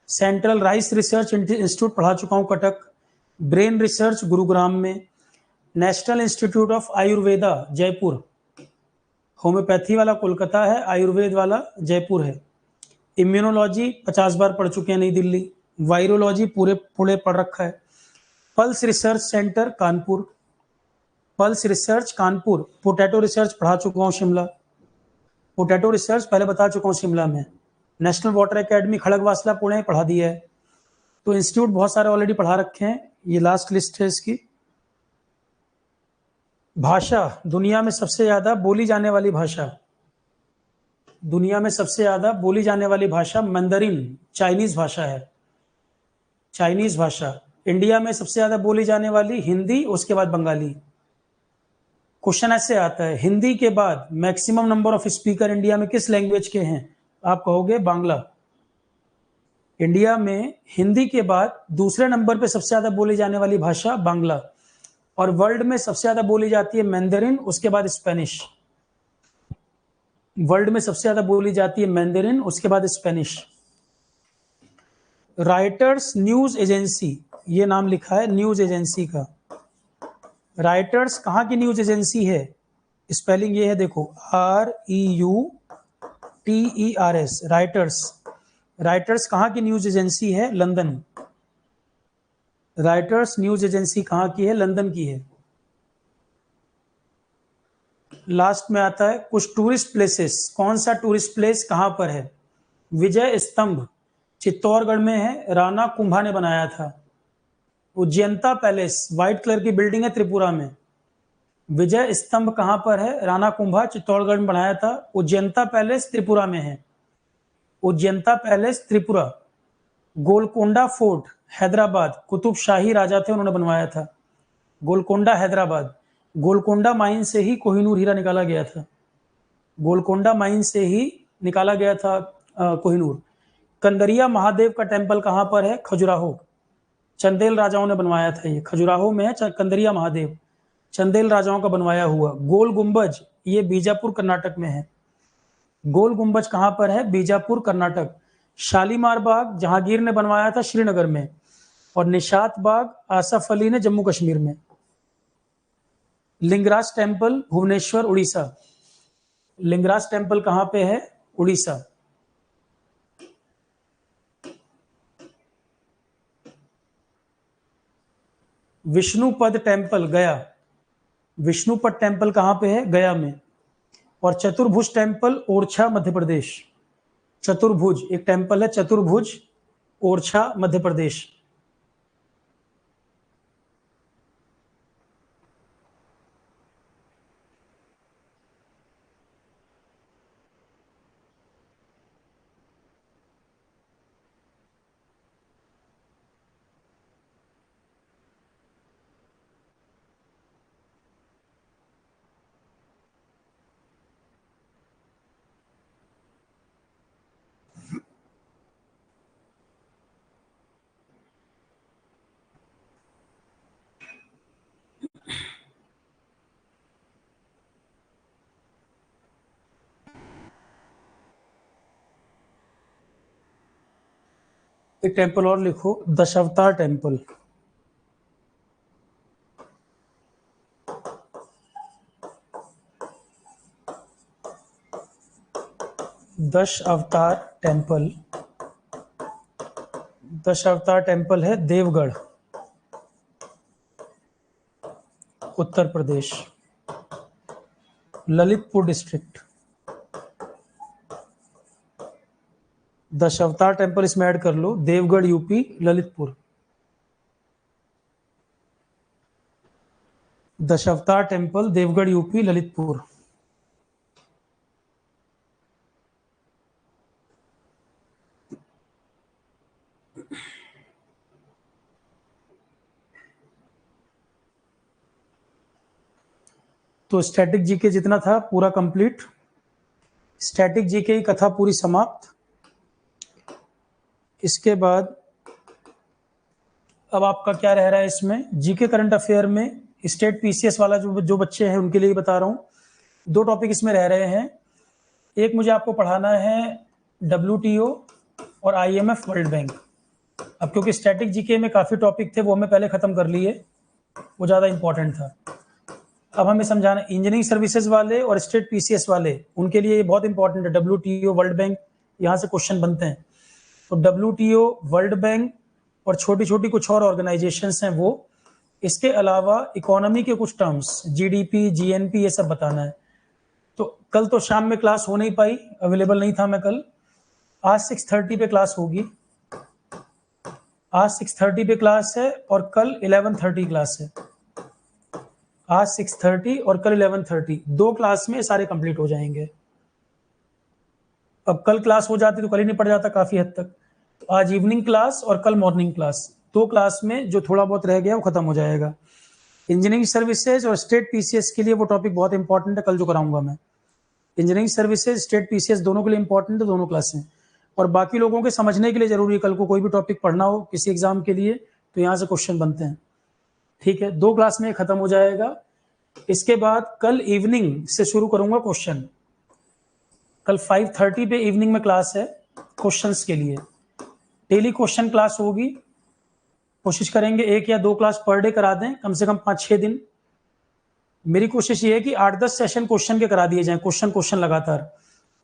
Speaker 1: सेंट्रल राइस रिसर्च इंस्टीट्यूट पढ़ा चुका हूं, कटक। ब्रेन रिसर्च गुरुग्राम में। National institute of Ayurveda Jaipur. Homeopathy वाला कोलकाता है, आयुर्वेद वाला जयपुर है। इम्यूनोलॉजी 50 बार पढ़ चुके हैं, नई दिल्ली। वायरोलॉजी पूरे पूरे पढ़ रखा है। Pulse research centre Kanpur. Pulse research Kanpur. Potato research पढ़ा चुका हूँ, शिमला। पोटैटो रिसर्च पहले बता चुका हूँ, शिमला में। National water academy Khadakwasla Pune पढ़ा दिया है। तो इंस्टीट्यूट बहुत सारे ऑलरेडी पढ़ा रखे हैं, ये लास्ट लिस्ट है इसकी। भाषा, दुनिया में सबसे ज्यादा बोली जाने वाली भाषा, दुनिया में सबसे ज्यादा बोली जाने वाली भाषा मंदरिन, चाइनीज भाषा है। चाइनीज भाषा। इंडिया में सबसे ज्यादा बोली जाने वाली हिंदी, उसके बाद बंगाली। क्वेश्चन ऐसे आता है, हिंदी के बाद maximum number of speaker India में किस लैंग्वेज के हैं? आप कहोगे बांग्ला। इंडिया में हिंदी के बाद दूसरे नंबर पे सबसे ज्यादा बोली जाने वाली भाषा बांग्ला, और वर्ल्ड में सबसे ज्यादा बोली जाती है मैंडरिन, उसके बाद स्पेनिश। वर्ल्ड में सबसे ज्यादा बोली जाती है मैंडेरिन, उसके बाद स्पेनिश। राइटर्स न्यूज एजेंसी, ये नाम लिखा है न्यूज एजेंसी का। राइटर्स कहाँ की न्यूज एजेंसी है? स्पेलिंग ये है देखो, REUTERS, राइटर्स। राइटर्स कहाँ की न्यूज एजेंसी है? लंदन। राइटर्स न्यूज एजेंसी कहाँ की है? लंदन की है। लास्ट में आता है कुछ टूरिस्ट प्लेसेस। कौन सा टूरिस्ट प्लेस कहाँ पर है? विजय स्तंभ चित्तौड़गढ़ में है, राणा कुंभा ने बनाया था। उज्जैनता पैलेस, व्हाइट कलर की बिल्डिंग है, त्रिपुरा में। विजय स्तंभ कहाँ पर है? राणा कुंभा चित्तौड़गढ़ में बनाया था। उज्जैनता पैलेस त्रिपुरा में है। उज्जैनता पैलेस त्रिपुरा। गोलकोंडा फोर्ट हैदराबाद, कुतुब शाही राजा थे, उन्होंने बनवाया था। गोलकोंडा हैदराबाद। गोलकोंडा माइन से ही कोहिनूर हीरा निकाला गया था। गोलकोंडा माइन से ही निकाला गया था कोहिनूर। कंदरिया महादेव का टेम्पल कहाँ पर है? खजुराहो। चंदेल राजाओं ने बनवाया था ये, खजुराहो में है कंदरिया महादेव, चंदेल राजाओं का बनवाया हुआ। गोल गुंबज, ये बीजापुर कर्नाटक में है। गोल गुंबज कहाँ पर है? बीजापुर कर्नाटक। शालीमार बाग जहांगीर ने बनवाया था श्रीनगर में, और निशात बाग आसफ अली ने जम्मू कश्मीर में। लिंगराज टेम्पल भुवनेश्वर उड़ीसा। लिंगराज टेम्पल कहाँ पे है? उड़ीसा। विष्णुपद टेम्पल गया। विष्णुपद टेम्पल कहाँ पे है? गया में। और चतुर्भुज टेम्पल ओरछा मध्य प्रदेश। चतुर्भुज एक टेम्पल है, चतुर्भुज, ओरछा मध्य प्रदेश। एक टेम्पल और लिखो, दशावतार टेम्पल। दश अवतार टेम्पल। दशावतार टेम्पल है देवगढ़, उत्तर प्रदेश, ललितपुर डिस्ट्रिक्ट। दशावतार टेम्पल इसमें ऐड कर लो, Deogarh UP, Lalitpur. Dashavatar temple Deogarh UP, Lalitpur. तो स्टैटिक जीके जितना था पूरा कंप्लीट। स्टैटिक जीके की कथा पूरी समाप्त। इसके बाद अब आपका क्या रह रहा है इसमें? जीके करंट अफेयर में स्टेट पीसीएस वाला जो बच्चे हैं उनके लिए बता रहा हूँ, दो टॉपिक इसमें रह रहे हैं। एक मुझे आपको पढ़ाना है WTO और IMF वर्ल्ड बैंक। अब क्योंकि स्टैटिक जीके में काफ़ी टॉपिक थे वो हमें पहले ख़त्म कर लिए, वो ज़्यादा इंपॉर्टेंट था। अब हमें समझाना इंजीनियरिंग सर्विसेज वाले और स्टेट पीसीएस वाले, उनके लिए ये बहुत इंपॉर्टेंट है। WTO वर्ल्ड बैंक, यहाँ से क्वेश्चन बनते हैं। तो WTO वर्ल्ड बैंक और छोटी छोटी कुछ और ऑर्गेनाइजेशंस हैं वो। इसके अलावा इकोनॉमी के कुछ टर्म्स, GDP, GNP, ये सब बताना है। तो कल तो शाम में क्लास हो नहीं पाई, अवेलेबल नहीं था मैं कल। आज 6:30 पे क्लास होगी। आज 6:30 पे क्लास है और कल 11:30 क्लास है। आज 6:30 और कल 11:30, 2 क्लास में सारे कंप्लीट हो जाएंगे। अब कल क्लास हो जाती तो कल ही निपट जाता काफी हद तक। तो आज इवनिंग क्लास और कल मॉर्निंग क्लास, 2 क्लास में जो थोड़ा बहुत रह गया वो खत्म हो जाएगा। इंजीनियरिंग सर्विसेज और स्टेट पीसीएस के लिए वो टॉपिक बहुत इंपॉर्टेंट है, कल जो कराऊंगा मैं। इंजीनियरिंग सर्विसेज, स्टेट पीसीएस दोनों के लिए इंपॉर्टेंट है, दोनों क्लासें। और बाकी लोगों के समझने के लिए जरूरी है, कल को कोई भी टॉपिक पढ़ना हो किसी एग्जाम के लिए तो यहाँ से क्वेश्चन बनते हैं। ठीक है, 2 क्लास में खत्म हो जाएगा। इसके बाद कल इवनिंग से शुरू करूंगा क्वेश्चन। कल 5:30 पे इवनिंग में क्लास है क्वेश्चंस के लिए। डेली क्वेश्चन क्लास होगी, कोशिश करेंगे 1 या 2 क्लास पर डे करा दें, कम से कम 5-6 दिन। मेरी कोशिश ये है कि 8-10 सेशन क्वेश्चन के करा दिए जाएं, क्वेश्चन लगातार,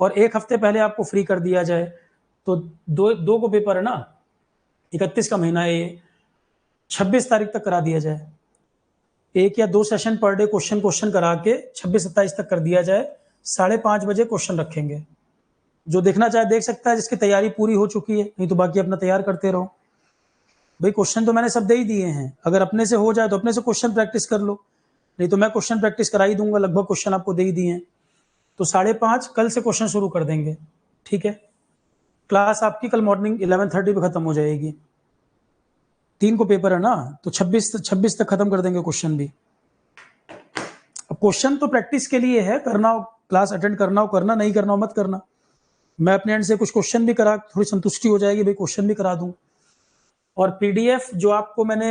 Speaker 1: और 1 हफ्ते पहले आपको फ्री कर दिया जाए। तो दो को पेपर है ना, 31 का महीना है ये, 26 तारीख तक करा दिया जाए। 1 या 2 सेशन पर डे क्वेश्चन करा के 26-27 तक कर दिया जाए। 5:30 बजे क्वेश्चन रखेंगे। जो देखना चाहे देख सकता है, जिसकी तैयारी पूरी हो चुकी है, नहीं तो बाकी अपना तैयार करते रहो। भाई क्वेश्चन तो मैंने सब दे ही दिए हैं, अगर अपने से हो जाए तो अपने से क्वेश्चन प्रैक्टिस कर लो, नहीं तो मैं क्वेश्चन प्रैक्टिस करा ही दूंगा, लगभग क्वेश्चन आपको दे ही दिए हैं। तो 5:30 कल से क्वेश्चन शुरू कर देंगे, ठीक है। क्लास आपकी कल मॉर्निंग 11:30 पे खत्म हो जाएगी। 3 को पेपर है ना, तो 26 तक खत्म कर देंगे क्वेश्चन भी। अब क्वेश्चन तो प्रैक्टिस के लिए है, करना हो क्लास अटेंड करना हो करना, नहीं करना हो मत करना। मैं अपने एंड से कुछ क्वेश्चन भी करा, थोड़ी संतुष्टि हो जाएगी, भाई क्वेश्चन भी करा दूं। और पीडीएफ जो आपको मैंने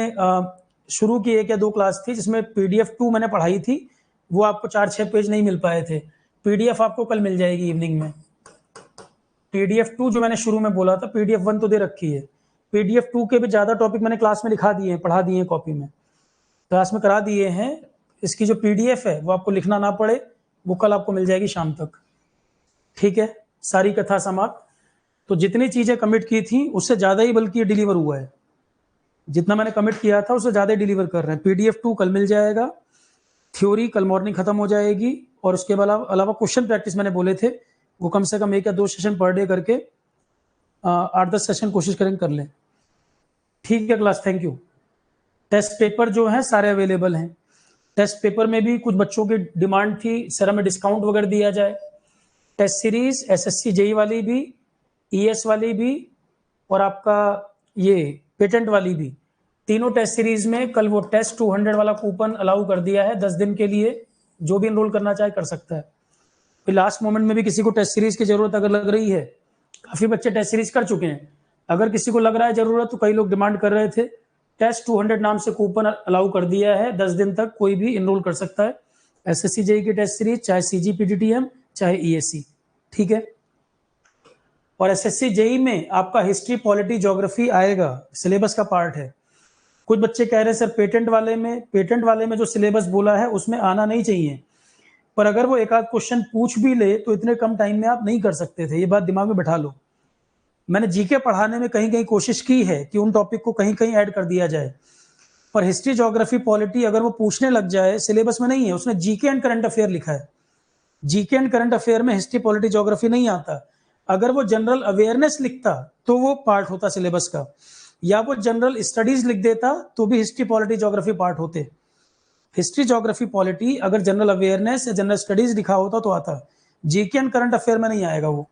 Speaker 1: शुरू की 1 या 2 क्लास थी, जिसमें पीडीएफ 2 मैंने पढ़ाई थी, वो आपको 4-6 पेज नहीं मिल पाए थे। पीडीएफ आपको कल मिल जाएगी इवनिंग में। पीडीएफ 2 जो मैंने शुरू में बोला था, पीडीएफ 1 तो दे रखी है, पीडीएफ 2 के भी ज्यादा टॉपिक मैंने क्लास में लिखा दिए हैं, पढ़ा दिए हैं, कॉपी में क्लास में करा दिए हैं। इसकी जो पीडीएफ है वो आपको लिखना ना पड़े, वो कल आपको मिल जाएगी शाम तक, ठीक है। सारी कथा समाप्त। तो जितनी चीजें कमिट की थी उससे ज्यादा ही बल्कि डिलीवर हुआ है, जितना मैंने कमिट किया था उससे ज्यादा डिलीवर कर रहे हैं। पीडीएफ 2 कल मिल जाएगा, थ्योरी कल मॉर्निंग खत्म हो जाएगी, और उसके अलावा क्वेश्चन प्रैक्टिस मैंने बोले थे, वो कम से कम 1 या 2 सेशन पर डे करके 8-10 सेशन कोशिश करें कर लें, ठीक है class, thank you. Test paper जो है सारे अवेलेबल हैं। टेस्ट पेपर में भी कुछ बच्चों की डिमांड थी, सर हमें डिस्काउंट वगैरह दिया जाए। टेस्ट सीरीज एसएससी जेई वाली भी, ईएस वाली भी, और आपका ये पेटेंट वाली भी, तीनों टेस्ट सीरीज में कल वो टेस्ट 200 वाला कूपन अलाउ कर दिया है 10 दिन के लिए। जो भी इनरोल करना चाहे कर सकता है। फिर लास्ट मोमेंट में भी किसी को टेस्ट सीरीज की जरूरत अगर लग रही है, काफी बच्चे टेस्ट सीरीज कर चुके हैं, अगर किसी को लग रहा है जरूरत, तो कई लोग डिमांड कर रहे थे, टेस्ट 200 नाम से कूपन अलाउ कर दिया है, 10 दिन तक कोई भी इनरोल कर सकता है एसएससी जेई की टेस्ट सीरीज, चाहे सीजीपीडीटीएम चाहे ईएससी, ठीक है। और एसएससी जेई में आपका हिस्ट्री पॉलिटी ज्योग्राफी आएगा, सिलेबस का पार्ट है। कुछ बच्चे कह रहे हैं सर पेटेंट वाले में जो सिलेबस बोला है उसमें आना नहीं चाहिए, पर अगर वो एक आध क्वेश्चन पूछ भी ले तो इतने कम टाइम में आप नहीं कर सकते थे, ये बात दिमाग में बैठा लो। मैंने जीके पढ़ाने में कहीं कहीं कोशिश की है कि उन टॉपिक को कहीं कहीं ऐड कर दिया जाए, पर हिस्ट्री ज्योग्राफी पॉलिटी अगर वो पूछने लग जाए, सिलेबस में नहीं है, उसने जीके एंड करंट अफेयर लिखा है, जीके एंड करंट अफेयर में हिस्ट्री पॉलिटी ज्योग्राफी नहीं आता। अगर वो जनरल अवेयरनेस लिखता तो वो पार्ट होता सिलेबस का, या वो जनरल स्टडीज लिख देता तो भी हिस्ट्री पॉलिटी ज्योग्राफी पार्ट होते। हिस्ट्री ज्योग्राफी पॉलिटी अगर जनरल अवेयरनेस या जनरल स्टडीज लिखा होता तो आता, जीके एंड करंट अफेयर में नहीं आएगा वो,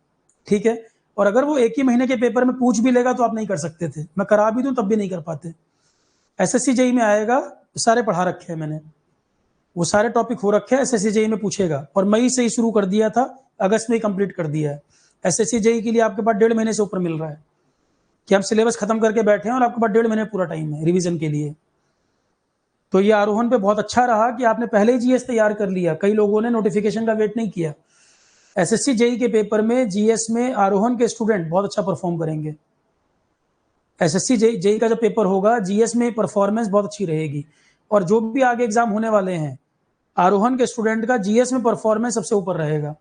Speaker 1: ठीक है। और अगर वो एक ही महीने के पेपर में पूछ भी लेगा तो आप नहीं कर सकते थे, मैं करा भी दूं तब भी नहीं कर पाते। एसएससी जेई में आएगा, सारे पढ़ा रखे हैं मैंने, वो सारे टॉपिक हो रखे हैं, एसएससी जेई में पूछेगा, और मई से ही शुरू कर दिया था, अगस्त में ही कंप्लीट कर दिया है। एसएससी जेई के लिए आपके पास 1.5 महीने से ऊपर मिल रहा है, कि हम सिलेबस खत्म करके बैठे हैं और आपके पास 1.5 महीने पूरा टाइम है रिवीजन के लिए। तो ये आरोहण पे बहुत अच्छा रहा कि आपने पहले ही जीएस तैयार कर लिया, कई लोगों ने नोटिफिकेशन का वेट नहीं किया। एसएससी जेई के पेपर में जीएस में आरोहण के स्टूडेंट बहुत अच्छा परफॉर्म करेंगे। एसएससी जेई का जो पेपर होगा, जीएस में परफॉर्मेंस बहुत अच्छी रहेगी, और जो भी आगे एग्जाम होने वाले हैं, आरोहण के स्टूडेंट का जीएस में परफॉर्मेंस सबसे ऊपर रहेगा,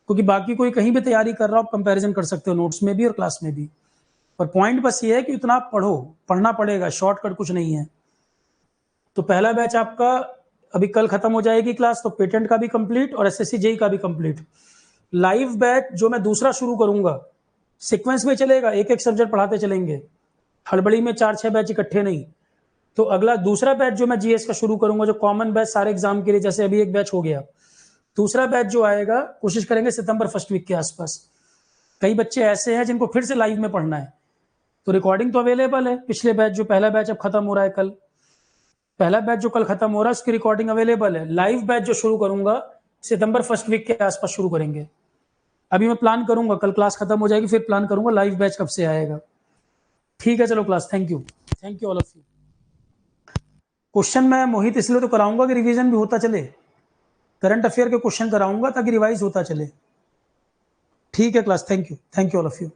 Speaker 1: क्योंकि बाकी कोई कहीं भी तैयारी कर रहा हो, आप कंपैरिजन कर सकते हो नोट्स में भी और क्लास में भी। पर पॉइंट बस ये है कि इतना पढ़ो, पढ़ना पड़ेगा, शॉर्टकट कुछ नहीं है। तो पहला बैच आपका अभी कल खत्म हो जाएगी क्लास, तो पेटेंट का भी कंप्लीट और एसएससी जेई का भी कंप्लीट। लाइव बैच जो मैं दूसरा शुरू करूंगा, सीक्वेंस में चलेगा, एक एक सब्जेक्ट पढ़ाते चलेंगे, हड़बड़ी में 4-6 बैच इकट्ठे नहीं। तो अगला दूसरा बैच जो मैं जीएस का शुरू करूंगा, जो कॉमन बैच सारे एग्जाम के लिए, जैसे अभी एक बैच हो गया, दूसरा बैच जो आएगा कोशिश करेंगे सितंबर फर्स्ट वीक के आसपास। कई बच्चे ऐसे हैं जिनको फिर से लाइव में पढ़ना है, तो रिकॉर्डिंग तो अवेलेबल है, पिछले बैच जो पहला बैच अब खत्म हो रहा है, कल पहला बैच जो कल खत्म हो रहा है उसकी रिकॉर्डिंग अवेलेबल है। लाइव बैच जो शुरू करूंगा सितंबर फर्स्ट वीक के आसपास शुरू करेंगे। अभी मैं प्लान करूंगा, कल क्लास खत्म हो जाएगी फिर प्लान करूंगा लाइव बैच कब से आएगा, ठीक है। चलो class, thank you all of you. Question मैं मोहित इसलिए तो कराऊंगा कि रिवीजन भी होता चले, करंट अफेयर के क्वेश्चन कराऊंगा ताकि रिवाइज होता चले। ठीक है class, thank you all of you.